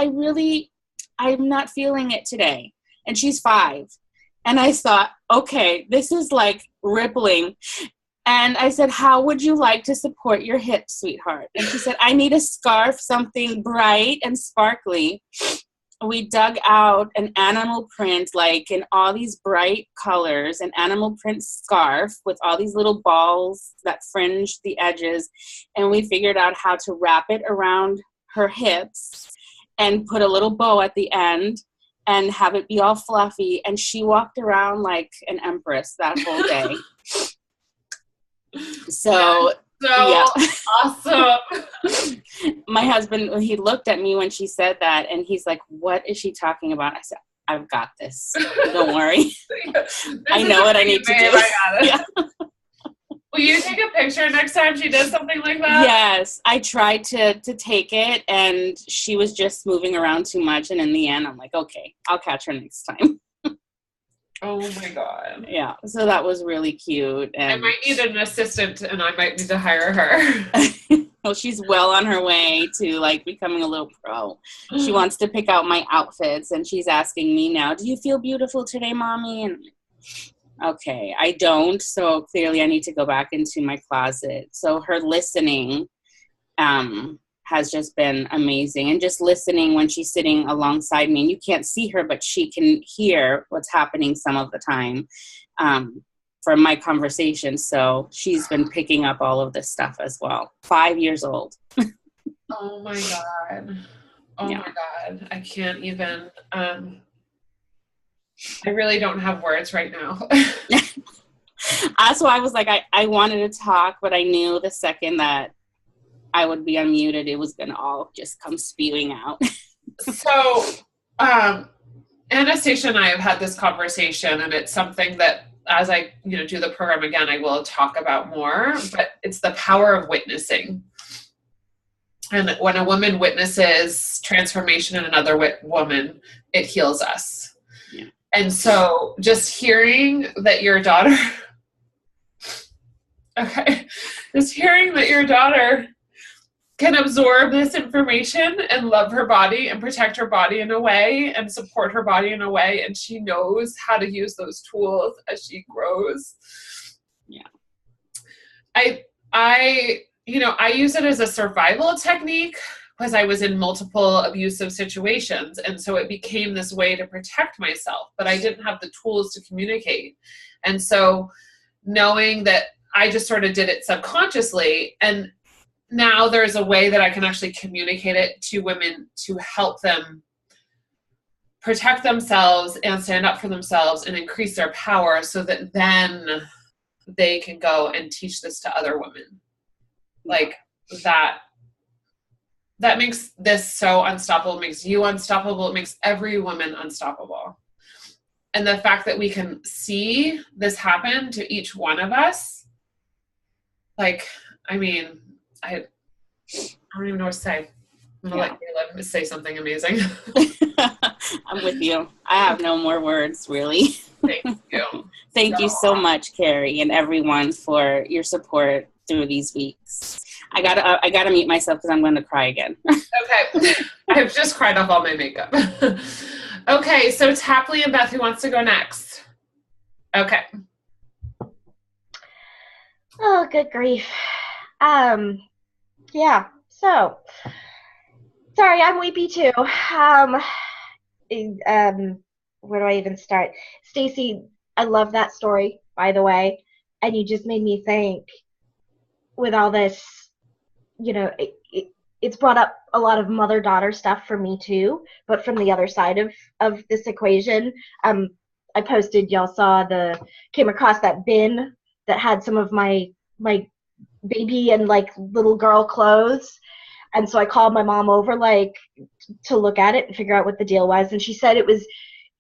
I'm not feeling it today. And she's 5. And I thought, okay, this is like rippling. And I said, how would you like to support your hips, sweetheart? And she said, I need a scarf, something bright and sparkly. We dug out an animal print, like in all these bright colors, an animal print scarf with all these little balls that fringe the edges. And we figured out how to wrap it around her hips and put a little bow at the end and have it be all fluffy. And she walked around like an empress that whole day. So yeah. Awesome. My husband, he looked at me when she said that and he's like, what is she talking about? I said, I've got this. Don't worry. I know what I need to do. I got it. Yeah. Will you take a picture next time she does something like that? Yes, I tried to take it and she was just moving around too much. And in the end, I'm like, okay, I'll catch her next time. Oh my God. Yeah, so that was really cute. And I might need an assistant and I might need to hire her. well, she's well on her way to like becoming a little pro. She wants to pick out my outfits and she's asking me now, do you feel beautiful today, Mommy? And okay, I don't. So clearly I need to go back into my closet. So her listening has just been amazing. And just listening when she's sitting alongside me, and you can't see her, but she can hear what's happening some of the time from my conversation. So she's been picking up all of this stuff as well. 5 years old. Oh my God. Oh Yeah. my God. I can't even, I really don't have words right now. That's why I was like, I wanted to talk, but I knew the second that I would be unmuted, it was going to all just come spewing out. So, Anastasia and I have had this conversation, and it's something that as I, do the program again, I will talk about more, but it's the power of witnessing. And when a woman witnesses transformation in another woman, it heals us. Yeah. And so just hearing that your daughter, just hearing that your daughter can absorb this information and love her body and protect her body in a way and support her body in a way, and she knows how to use those tools as she grows. Yeah. I use it as a survival technique because I was in multiple abusive situations. And so it became this way to protect myself, but I didn't have the tools to communicate. And so knowing that I just sort of did it subconsciously, and now there's a way that I can actually communicate it to women to help them protect themselves and stand up for themselves and increase their power so that then they can go and teach this to other women. Like that makes this so unstoppable, it makes you unstoppable, it makes every woman unstoppable. And the fact that we can see this happen to each one of us, I don't even know what to say. I'm going to let you say something amazing. I'm with you. I have no more words, really. Thank you. Thank you so much, Carrie, and everyone for your support through these weeks. I gotta mute myself because I'm going to cry again. Okay. I've just cried off all my makeup. Okay, so Tapley and Beth, who wants to go next? Okay. Oh, good grief. Yeah, so, sorry, I'm weepy too. Where do I even start? Stacy, I love that story, by the way, and you just made me think with all this, it's brought up a lot of mother-daughter stuff for me too, but from the other side of this equation. I posted, y'all came across that bin that had some of my baby and little girl clothes, and so I called my mom over to look at it and figure out what the deal was, and she said it wasn't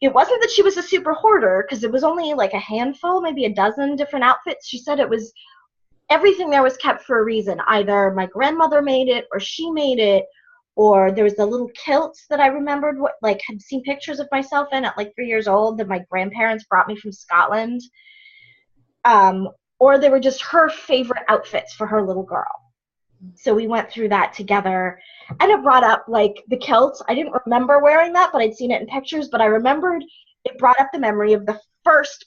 that she was a super hoarder, because it was only a handful, maybe a dozen different outfits. She said it was everything there was kept for a reason. Either my grandmother made it, or she made it, or there was the little kilts that I remembered had seen pictures of myself in at 3 years old that my grandparents brought me from Scotland. Or they were just her favorite outfits for her little girl. So we went through that together, and it brought up the kilts. I didn't remember wearing that, but I'd seen it in pictures, but I remembered it brought up the memory of the first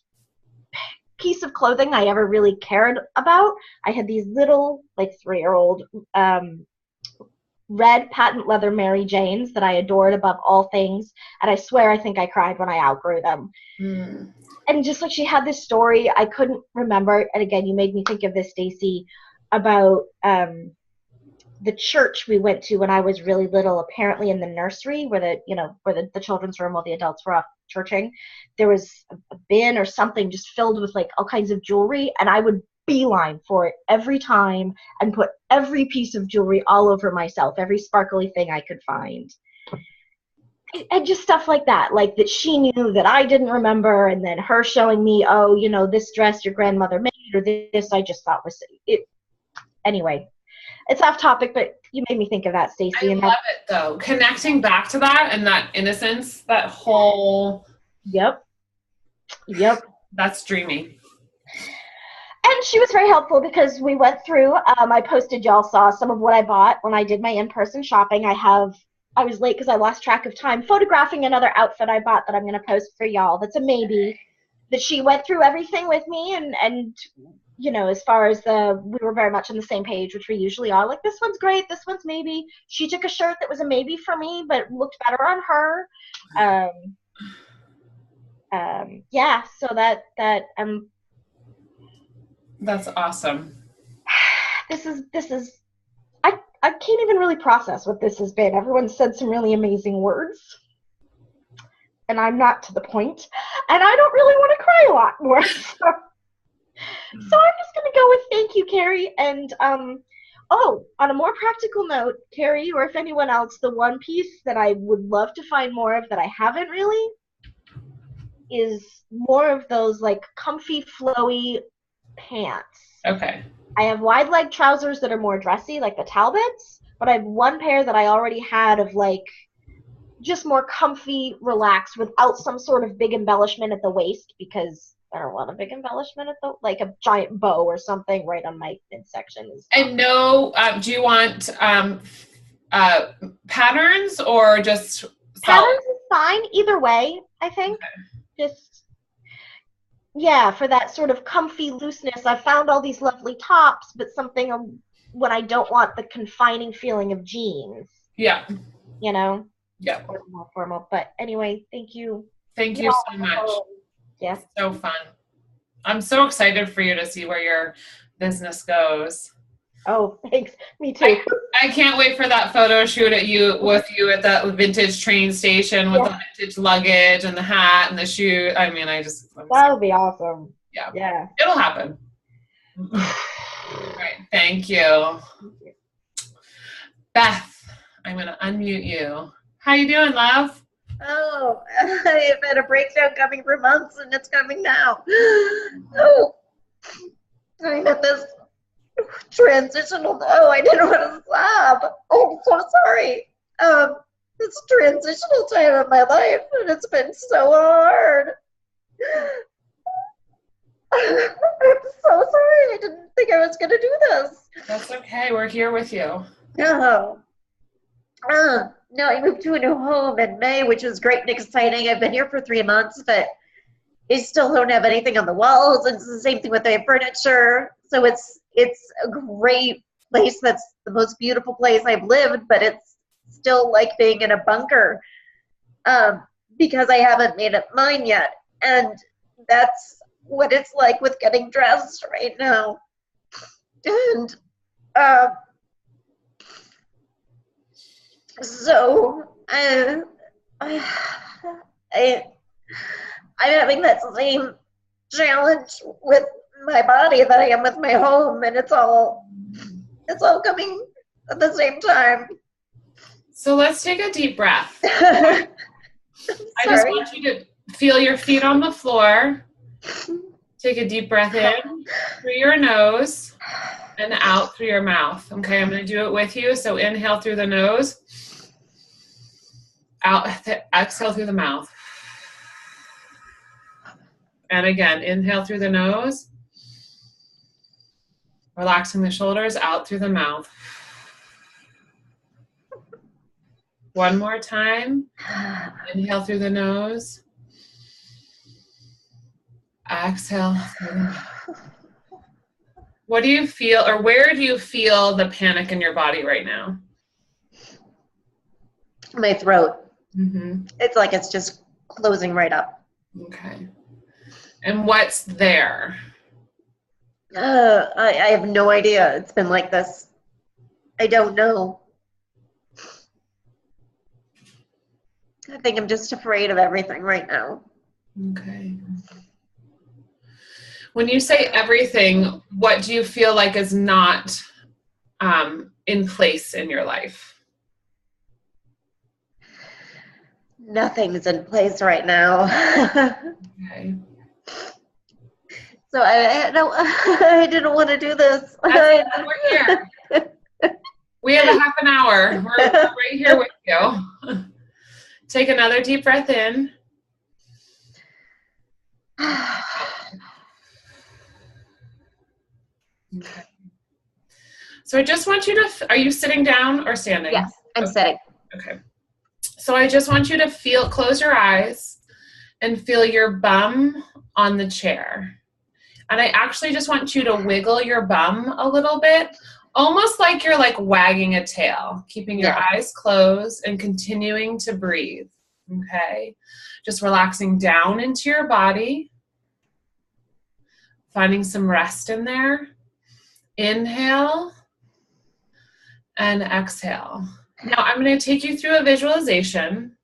piece of clothing I ever really cared about. I had these little 3-year-old red patent leather Mary Janes that I adored above all things, and I swear I think I cried when I outgrew them. And just she had this story I couldn't remember, and again you made me think of this, Stacy, about the church we went to when I was really little. Apparently in the nursery where the children's room while the adults were off churching, there was a bin or something just filled with all kinds of jewelry, and I would beeline for it every time and put every piece of jewelry all over myself, every sparkly thing I could find. And just stuff like that, that she knew that I didn't remember, and then her showing me, this dress your grandmother made, or this I just thought was it. Anyway, it's off topic, but you made me think of that, Stacy. I love it though. Connecting back to that and that innocence, that whole. Yep. That's dreamy. And she was very helpful because we went through, I posted, y'all saw some of what I bought when I did my in-person shopping. I was late because I lost track of time photographing another outfit I bought that I'm going to post for y'all. That's a maybe. That she went through everything with me, and as far as we were very much on the same page, which we usually are. This one's great, this one's maybe. She took a shirt that was a maybe for me, but looked better on her. Yeah, so that that's awesome. This is I can't even really process what this has been. Everyone said some really amazing words, and I'm not to the point, and I don't really want to cry a lot more. So So I'm just gonna go with thank you, Carrie. And oh, on a more practical note, Carrie, or if anyone else, the one piece that I would love to find more of that I haven't really is more of those like comfy, flowy pants. Okay. I have wide leg trousers that are more dressy, like the Talbots, but I have one pair that I already had of like just more comfy, relaxed, without some sort of big embellishment at the waist, because I don't want a big embellishment at the, like a giant bow or something right on my midsection. And no, do you want patterns or just patterns is fine either way, I think. Okay. Just, yeah, for that sort of comfy looseness. I found all these lovely tops, but something when I don't want the confining feeling of jeans. Yeah. You know? Yeah. Or more formal. But anyway, thank you. Thank you so much. Yeah. So fun. I'm so excited for you to see where your business goes. Oh, thanks. Me too. I can't wait for that photo shoot with you at that vintage train station with the vintage luggage and the hat and the shoe. I mean, that would be awesome. Yeah. Yeah. It'll happen. All right. Thank you. Beth, I'm going to unmute you. How you doing, love? Oh, I've had a breakdown coming for months, and it's coming now. Oh, I got this transitional. Oh, I didn't want to sob. Oh, I'm so sorry. It's transitional time of my life, and it's been so hard. I'm so sorry. I didn't think I was going to do this. That's okay. We're here with you. Oh. No, I moved to a new home in May, which was great and exciting. I've been here for 3 months, but I still don't have anything on the walls. It's the same thing with the furniture. So it's a great place. That's the most beautiful place I've lived, but it's still like being in a bunker because I haven't made up mine yet. And that's what it's like with getting dressed right now. And so I'm having that same challenge with my body that I am with my home, and it's all coming at the same time. So let's take a deep breath. I just want you to feel your feet on the floor. Take a deep breath in through your nose and out through your mouth. Okay, I'm going to do it with you. So inhale through the nose. Out, exhale through the mouth. And again, inhale through the nose. Relaxing the shoulders, out through the mouth. One more time. Inhale through the nose. Exhale through the mouth. What do you feel, or where do you feel the panic in your body right now? My throat. Mm-hmm. It's like it's just closing right up. Okay. And what's there? I have no idea. It's been like this. I don't know. I think I'm just afraid of everything right now. Okay. When you say everything, what do you feel like is not in place in your life? Nothing's in place right now. Okay. So I didn't want to do this. We're here. We have a half an hour. We're right here with you. Take another deep breath in. Okay. So I just want you to, are you sitting down or standing? Yes, I'm sitting. Okay. So I just want you to close your eyes and feel your bum on the chair. And I actually just want you to wiggle your bum a little bit, almost like you're like wagging a tail, keeping your eyes closed and continuing to breathe. Okay. Just relaxing down into your body, finding some rest in there. Inhale and exhale. Now I'm going to take you through a visualization,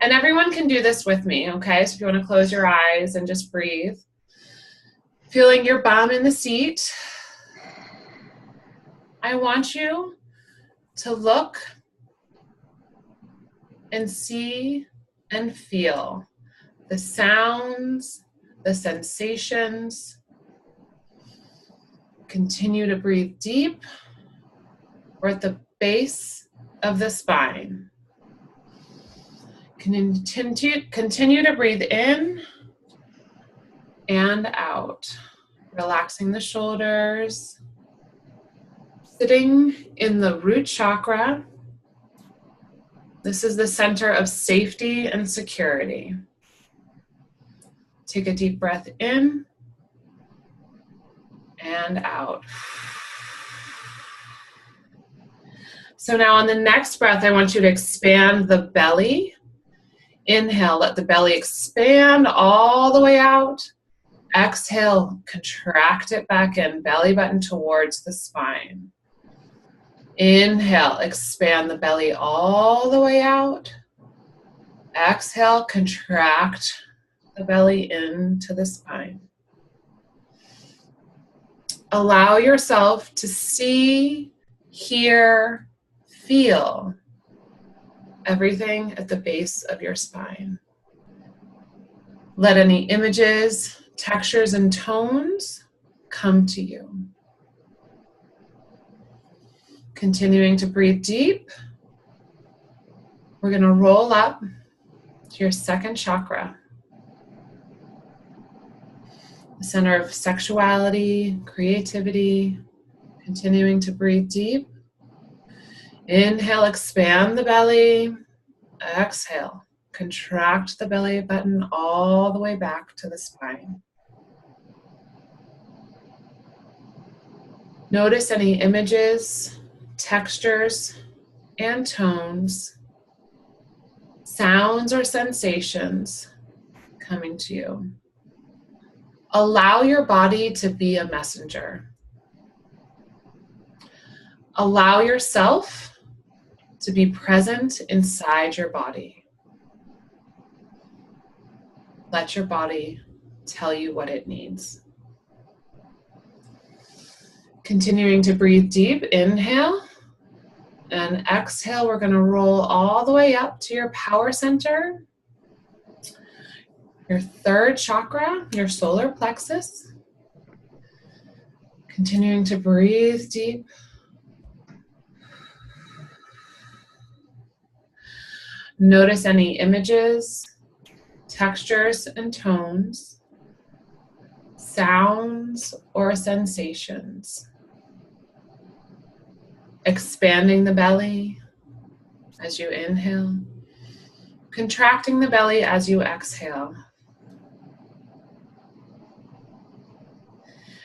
and everyone can do this with me, okay? So if you want to close your eyes and just breathe. Feeling your bum in the seat, I want you to look and see and feel the sounds, the sensations. Continue to breathe deep. We're at the base of the spine. Continue to breathe in and out, relaxing the shoulders, sitting in the root chakra. This is the center of safety and security. Take a deep breath in and out. So now on the next breath, I want you to expand the belly. Inhale, let the belly expand all the way out. Exhale, contract it back in, belly button towards the spine. Inhale, expand the belly all the way out. Exhale, contract the belly into the spine. Allow yourself to see, hear, feel everything at the base of your spine. Let any images, textures, and tones come to you. Continuing to breathe deep, we're going to roll up to your second chakra, the center of sexuality, creativity. Continuing to breathe deep. Inhale, expand the belly. Exhale, contract the belly button all the way back to the spine. Notice any images, textures, and tones, sounds or sensations coming to you. Allow your body to be a messenger. Allow yourself to be present inside your body. Let your body tell you what it needs. Continuing to breathe deep, inhale, and exhale. We're going to roll all the way up to your power center, your third chakra, your solar plexus. Continuing to breathe deep. Notice any images, textures, and tones, sounds or sensations. Expanding the belly as you inhale, contracting the belly as you exhale,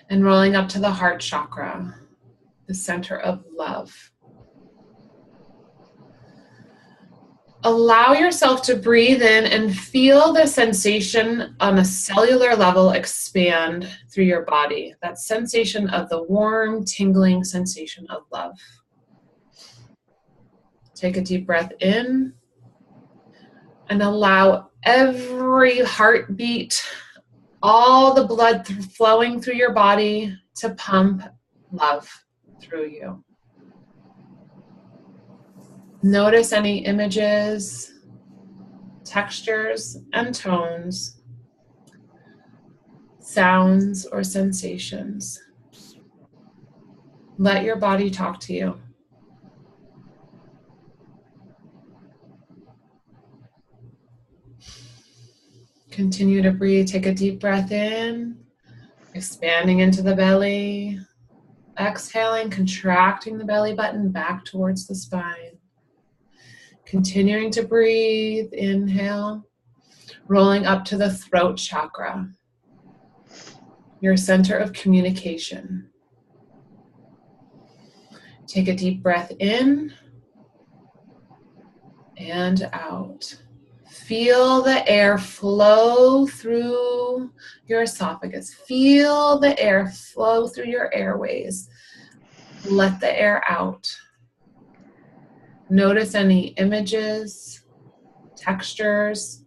and rolling up to the heart chakra, the center of love. Allow yourself to breathe in and feel the sensation on a cellular level expand through your body. That sensation of the warm, tingling sensation of love. Take a deep breath in and allow every heartbeat, all the blood flowing through your body to pump love through you. Notice any images, textures, and tones, sounds or sensations. Let your body talk to you. Continue to breathe. Take a deep breath in, expanding into the belly. Exhaling, contracting the belly button back towards the spine. Continuing to breathe, inhale, rolling up to the throat chakra, your center of communication. Take a deep breath in and out. Feel the air flow through your esophagus. Feel the air flow through your airways. Let the air out. Notice any images, textures,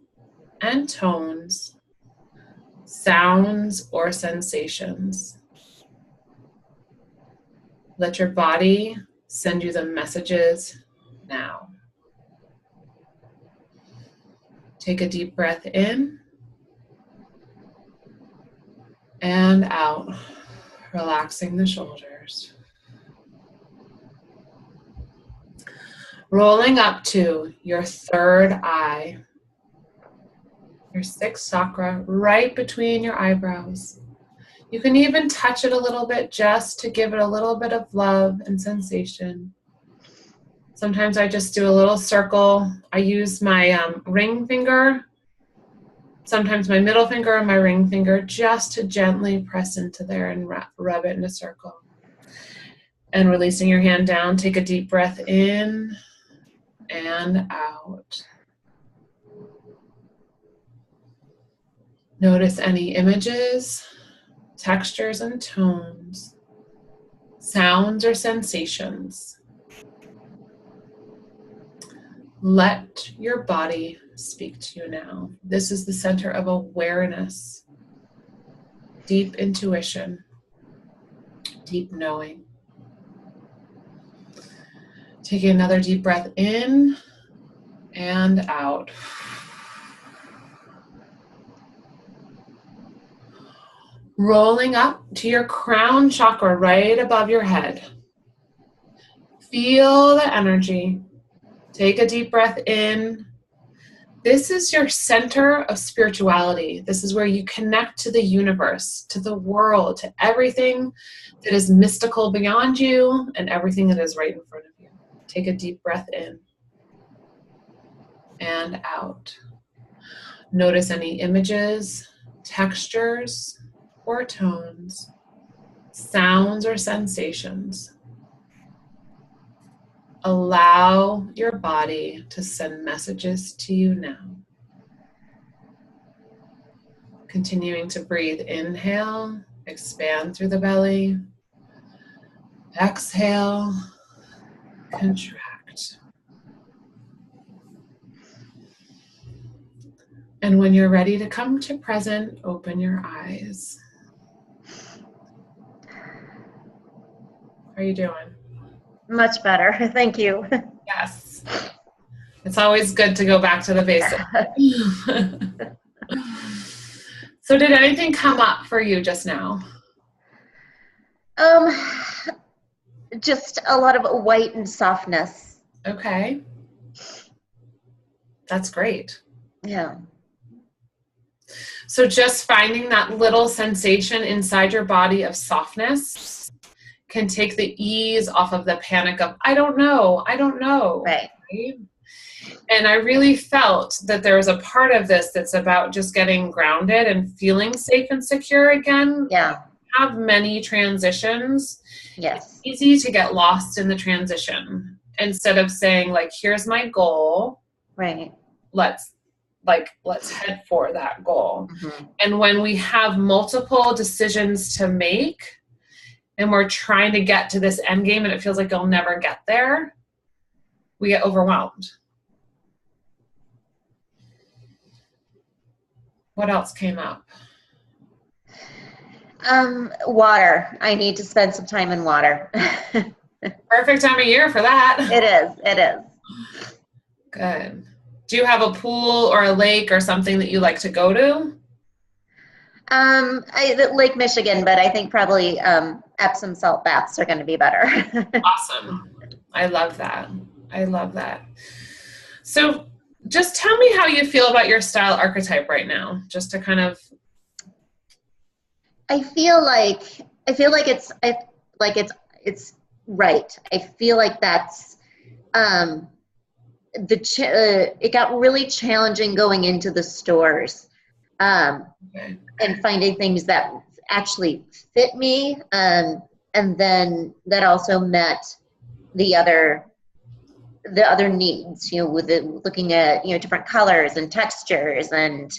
and tones, sounds, or sensations. Let your body send you the messages now. Take a deep breath in and out, relaxing the shoulders. Rolling up to your third eye, your sixth chakra, right between your eyebrows. You can even touch it a little bit just to give it a little bit of love and sensation. Sometimes I just do a little circle. I use my ring finger, sometimes my middle finger and my ring finger, just to gently press into there and rub it in a circle. And releasing your hand down, take a deep breath in and out. Notice any images, textures and tones, sounds or sensations. Let your body speak to you now. This is the center of awareness, deep intuition, deep knowing. Taking another deep breath in and out. Rolling up to your crown chakra right above your head. Feel the energy. Take a deep breath in. This is your center of spirituality. This is where you connect to the universe, to the world, to everything that is mystical beyond you and everything that is right in front of you. Take a deep breath in and out. Notice any images, textures, or tones, sounds or sensations. Allow your body to send messages to you now. Continuing to breathe, inhale, expand through the belly. Exhale, contract. And when you're ready to come to present, open your eyes. How are you doing? Much better. Thank you. Yes. It's always good to go back to the basics. So did anything come up for you just now? Just a lot of white and softness. Okay. That's great. Yeah. So just finding that little sensation inside your body of softness can take the ease off of the panic of, I don't know. Right. Right? And I really felt that there was a part of this that's about just getting grounded and feeling safe and secure again. Yeah. Have many transitions. Yes. It's easy to get lost in the transition instead of saying, like, here's my goal. Right. Let's head for that goal. Mm-hmm. And when we have multiple decisions to make and we're trying to get to this end game and it feels like you'll never get there, we get overwhelmed. What else came up? Water. I need to spend some time in water. Perfect time of year for that. It is. Good. Do you have a pool or a lake or something that you like to go to? Lake Michigan, but I think probably Epsom salt baths are going to be better. Awesome. I love that. So just tell me how you feel about your style archetype right now, just to kind of. I feel like it's right. I feel like that's it got really challenging going into the stores and finding things that actually fit me, and then that also met the other needs, with looking at different colors and textures and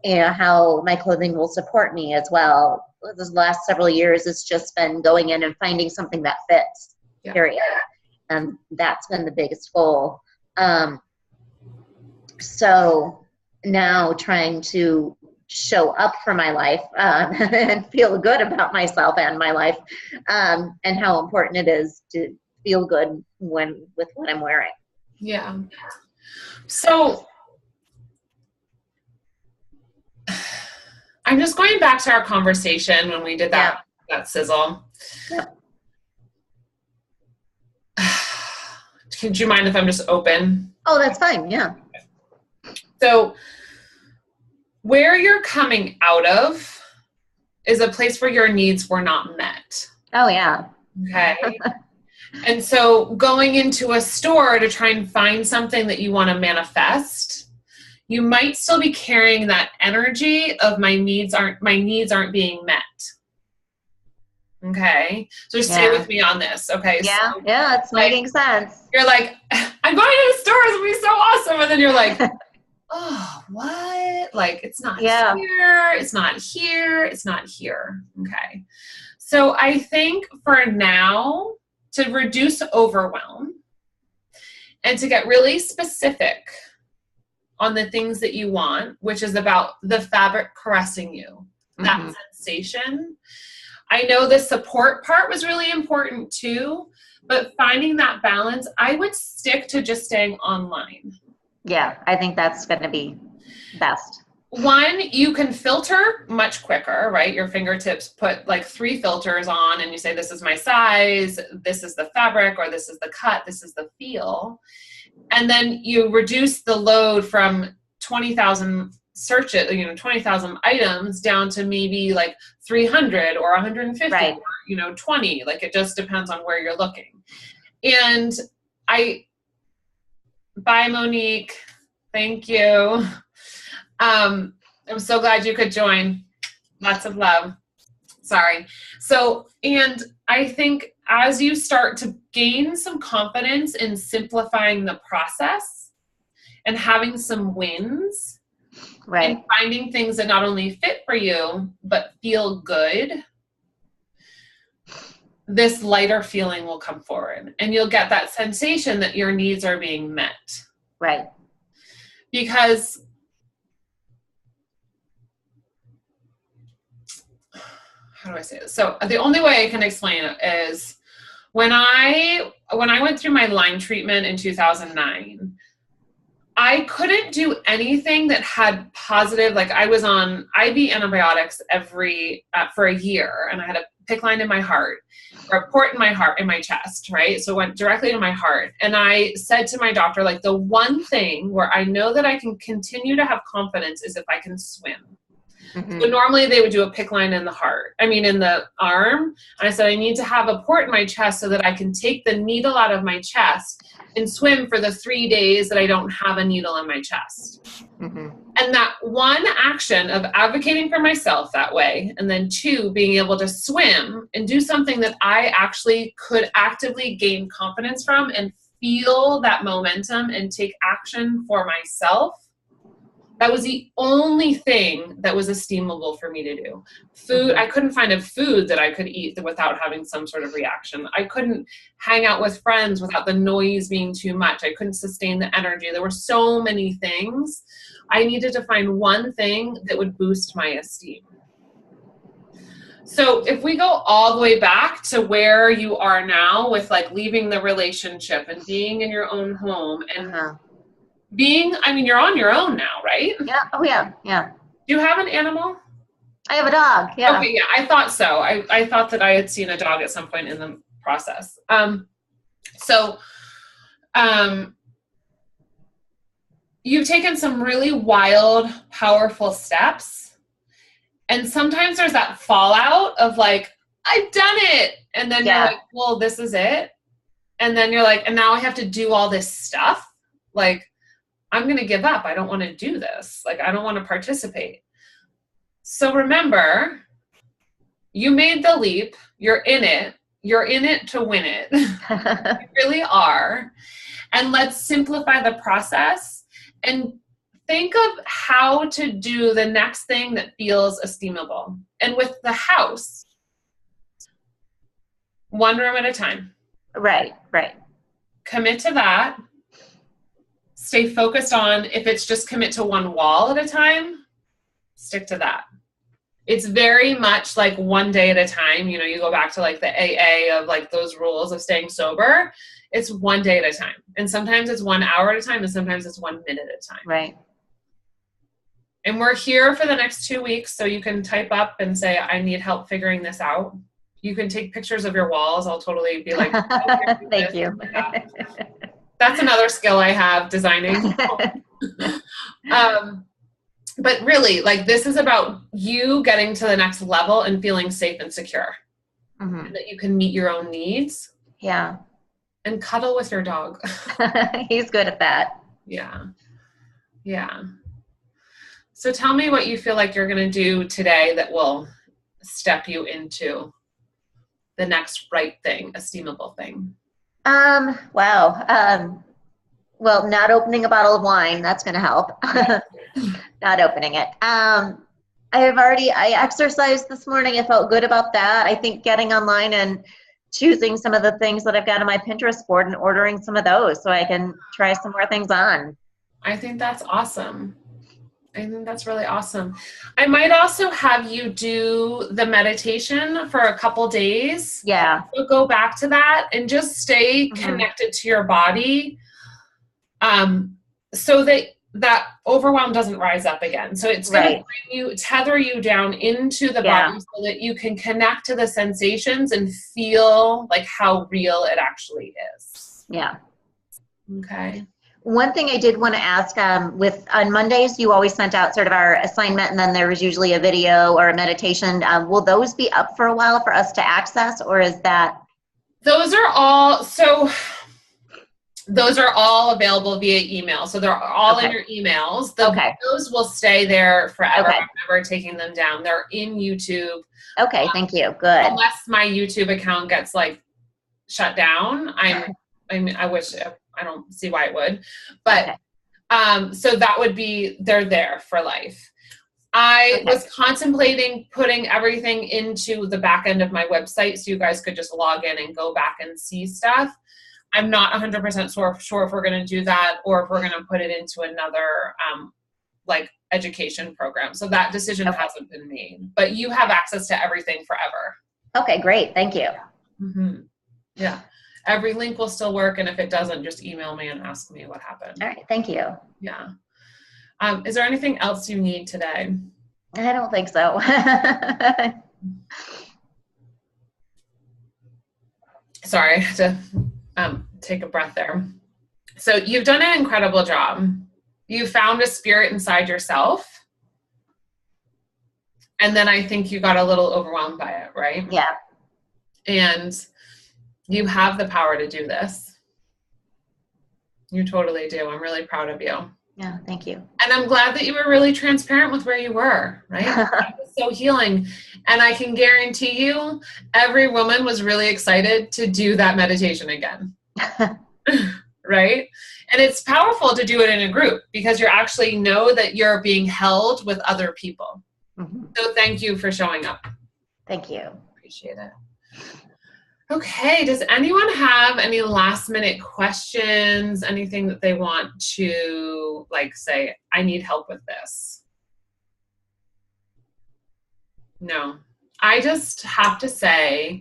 how my clothing will support me as well. Those last several years, it's just been going in and finding something that fits. Yeah. Period. And that's been the biggest goal. So now trying to show up for my life and feel good about myself and my life, and how important it is to feel good with what I'm wearing. Yeah. So I'm just going back to our conversation when we did that sizzle. Yeah. Could you mind if I'm just open? Oh, that's fine. Yeah. So where you're coming out of is a place where your needs were not met. Oh, yeah. Okay. And so going into a store to try and find something that you want to manifest, you might still be carrying that energy of my needs aren't being met. Okay. So just stay with me on this. Okay. Yeah. So, yeah. It's making sense. You're like, I'm going to the store. It's going to be so awesome. And then you're like, oh, what? Like, it's not here. It's not here. It's not here. Okay. So I think for now, to reduce overwhelm and to get really specific on the things that you want, which is about the fabric caressing you, that sensation. I know the support part was really important too, but finding that balance, I would stick to just staying online. Yeah, I think that's going to be best. One, you can filter much quicker, right? Your fingertips put like 3 filters on and you say, this is my size, this is the fabric, or this is the cut, this is the feel. And then you reduce the load from 20,000 searches, 20,000 items down to maybe like 300 or 150 or, 20. Like it just depends on where you're looking. And bye, Monique. Thank you. I'm so glad you could join. Lots of love. Sorry. So, and I think as you start to gain some confidence in simplifying the process and having some wins, and finding things that not only fit for you, but feel good, this lighter feeling will come forward and you'll get that sensation that your needs are being met. Right. Because how do I say this? So the only way I can explain it is when I went through my line treatment in 2009, I couldn't do anything that had positive, like I was on IV antibiotics for a year, and I had a PICC line in my heart, or a port in my heart, in my chest, right? So it went directly to my heart. And I said to my doctor, like, the one thing where I know that I can continue to have confidence is if I can swim. Mm-hmm. So normally they would do a PICC line in the arm. And I said, I need to have a port in my chest so that I can take the needle out of my chest and swim for the 3 days that I don't have a needle in my chest. Mm-hmm. And that one action of advocating for myself that way, and then 2, being able to swim and do something that I actually could actively gain confidence from and feel that momentum and take action for myself. That was the only thing that was esteemable for me to do. Food, I couldn't find a food that I could eat without having some sort of reaction. I couldn't hang out with friends without the noise being too much. I couldn't sustain the energy. There were so many things. I needed to find one thing that would boost my esteem. So if we go all the way back to where you are now with like leaving the relationship and being in your own home and you're on your own now, right? Yeah. Oh, yeah. Yeah. Do you have an animal? I have a dog. Yeah. Okay. Yeah. I thought so. I thought that I had seen a dog at some point in the process. You've taken some really wild, powerful steps. And sometimes there's that fallout of like, I've done it. And then you're like, well, this is it. And then you're like, and now I have to do all this stuff. Like, I'm going to give up. I don't want to do this. Like, I don't want to participate. So remember, you made the leap. You're in it. You're in it to win it. You really are. And let's simplify the process and think of how to do the next thing that feels esteemable. And with the house, one room at a time. Right. Commit to that. Stay focused on, if it's just commit to one wall at a time, Stick to that. It's very much like one day at a time. You know, you go back to like the AA of like those rules of staying sober. It's one day at a time. And sometimes it's 1 hour at a time, and sometimes it's 1 minute at a time. Right. And we're here for the next 2 weeks, so you can type up and say, I need help figuring this out. You can take pictures of your walls. I'll totally be like, oh, thank you. That's another skill I have, designing. But really, like, this is about you getting to the next level and feeling safe and secure. Mm-hmm. And that you can meet your own needs. Yeah. And cuddle with your dog. He's good at that. Yeah. Yeah. So tell me what you feel like you're going to do today that will step you into the next right thing, esteemable thing. Wow. Well, not opening a bottle of wine, that's going to help. Not opening it. I exercised this morning. I felt good about that. I think getting online and choosing some of the things that I've got on my Pinterest board and ordering some of those so I can try some more things on. I think that's awesome. I think that's really awesome. I might also have you do the meditation for a couple days. Yeah. So go back to that and just stay connected to your body, so that overwhelm doesn't rise up again. So it's going to tether you down into the body so that you can connect to the sensations and feel like how real it actually is. Yeah. Okay. One thing I did want to ask, on Mondays, you always sent out sort of our assignment, and then there was usually a video or a meditation. Will those be up for a while for us to access, or is that? Those are all available via email. So they're all in your emails. Those will stay there forever. I'm never taking them down. They're in YouTube. Okay, thank you. Good. Unless my YouTube account gets like shut down. I wish, I don't see why it would. But so that would be, they're there for life. I was contemplating putting everything into the back end of my website so you guys could just log in and go back and see stuff. I'm not 100% sure if we're going to do that or if we're going to put it into another like education program. So that decision hasn't been made, but you have access to everything forever. Okay, great. Thank you. Mm-hmm. Yeah. Every link will still work. And if it doesn't, just email me and ask me what happened. All right. Thank you. Yeah. Is there anything else you need today? I don't think so. Sorry, I had to take a breath there. So you've done an incredible job. You found a spirit inside yourself. And then I think you got a little overwhelmed by it, right? Yeah. And you have the power to do this. You totally do. I'm really proud of you. Yeah, thank you. And I'm glad that you were really transparent with where you were, right? That was so healing. And I can guarantee you, every woman was really excited to do that meditation again. Right? And it's powerful to do it in a group because you actually know that you're being held with other people. Mm-hmm. So thank you for showing up. Thank you. Appreciate it. Okay, does anyone have any last minute questions? Anything that they want to like say, I need help with this? No. I just have to say,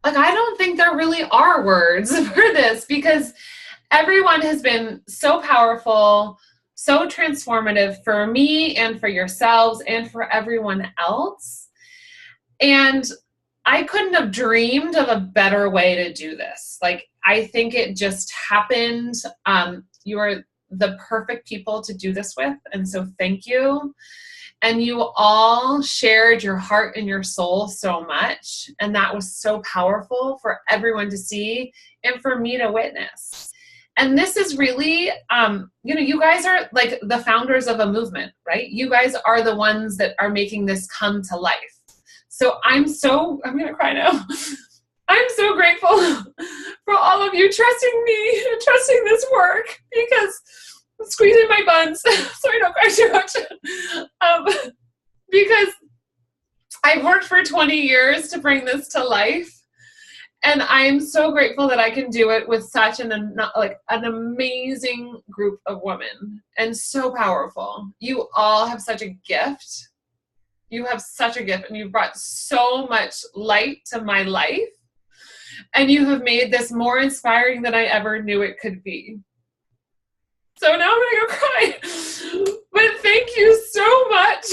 like, I don't think there really are words for this because everyone has been so powerful, so transformative for me and for yourselves and for everyone else. And I couldn't have dreamed of a better way to do this. Like, I think it just happened. You are the perfect people to do this with. And so thank you. And you all shared your heart and your soul so much. And that was so powerful for everyone to see and for me to witness. And this is really, you guys are like the founders of a movement, right? You guys are the ones that are making this come to life. So I'm going to cry now. I'm so grateful for all of you trusting me and trusting this work because I'm squeezing my buns so I don't cry too much. Because I've worked for 20 years to bring this to life. And I am so grateful that I can do it with such an amazing group of women, and so powerful. You all have such a gift. You have such a gift, and you've brought so much light to my life. And you have made this more inspiring than I ever knew it could be. So now I'm going to go cry. But thank you so much.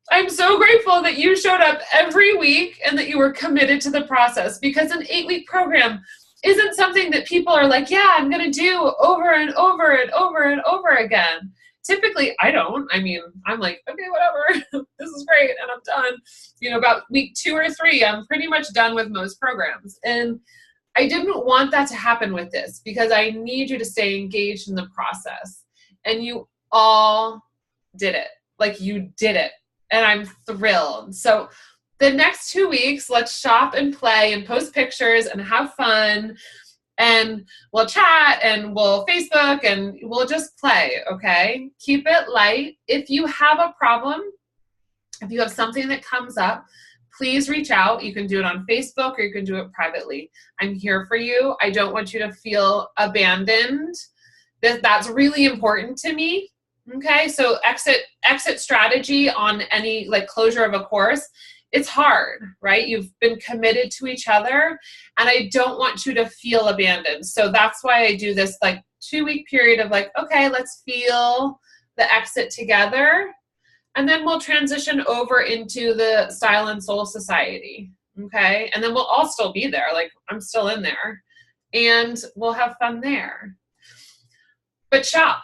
I'm so grateful that you showed up every week and that you were committed to the process, because an 8-week program isn't something that people are like, yeah, I'm going to do over and over and over and over again. Typically, I don't. I mean, I'm like, okay, whatever. This is great. And I'm done. You know, about week 2 or 3, I'm pretty much done with most programs. And I didn't want that to happen with this, because I need you to stay engaged in the process. And you all did it. Like, you did it. And I'm thrilled. So the next 2 weeks, let's shop and play and post pictures and have fun. And we'll chat and we'll Facebook and we'll just play, okay? Keep it light. If you have a problem, if you have something that comes up, please reach out. You can do it on Facebook or you can do it privately. I'm here for you. I don't want you to feel abandoned. That's really important to me. Okay, so exit strategy on any like closure of a course, it's hard, right? You've been committed to each other, and I don't want you to feel abandoned. So that's why I do this like 2-week period of like, okay, let's feel the exit together. And then we'll transition over into the Style and Soul Society, okay? And then we'll all still be there. Like, I'm still in there. And we'll have fun there. But shop.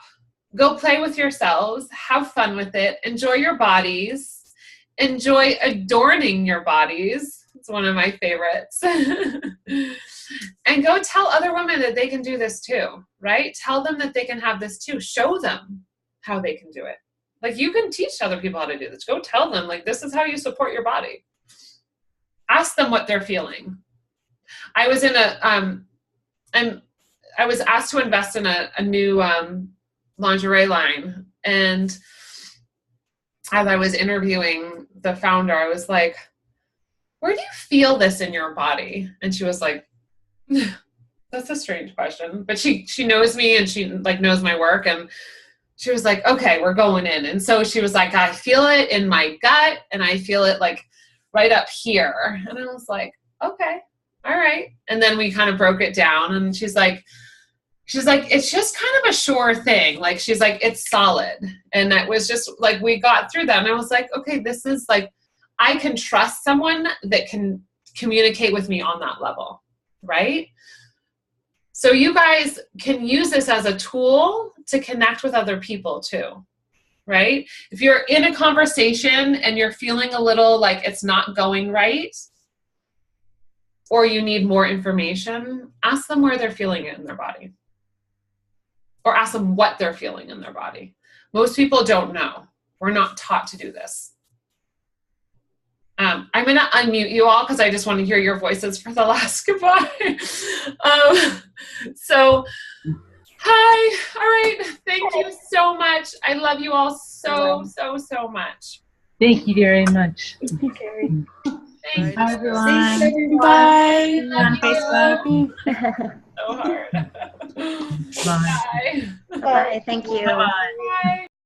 Go play with yourselves. Have fun with it. Enjoy your bodies. Enjoy adorning your bodies. It's one of my favorites. And go tell other women that they can do this too, right? Tell them that they can have this too. Show them how they can do it. Like, you can teach other people how to do this. Go tell them, like, this is how you support your body. Ask them what they're feeling. I was in I was asked to invest in a new lingerie line. And as I was interviewing the founder, I was like, where do you feel this in your body? And she was like, that's a strange question. But she knows me, and she like knows my work. And she was like, okay, we're going in. And so she was like, I feel it in my gut, and I feel it like right up here. And I was like, okay, all right. And then we kind of broke it down, and she's like, it's just kind of a sure thing. Like, she's like, it's solid. And it was just like, we got through that. And I was like, okay, this is like, I can trust someone that can communicate with me on that level, right? So you guys can use this as a tool to connect with other people too, right? If you're in a conversation and you're feeling a little like it's not going right, or you need more information, ask them where they're feeling it in their body. Or ask them what they're feeling in their body. Most people don't know. We're not taught to do this. I'm going to unmute you all because I just want to hear your voices for the last goodbye. So, hi. All right. Thank you so much. I love you all so, so, so much. Thank you very much. Thank you, Carrie. Thanks. Bye, everyone. Bye. On Facebook. So hard. Bye. Bye. Bye. Thank you. Bye.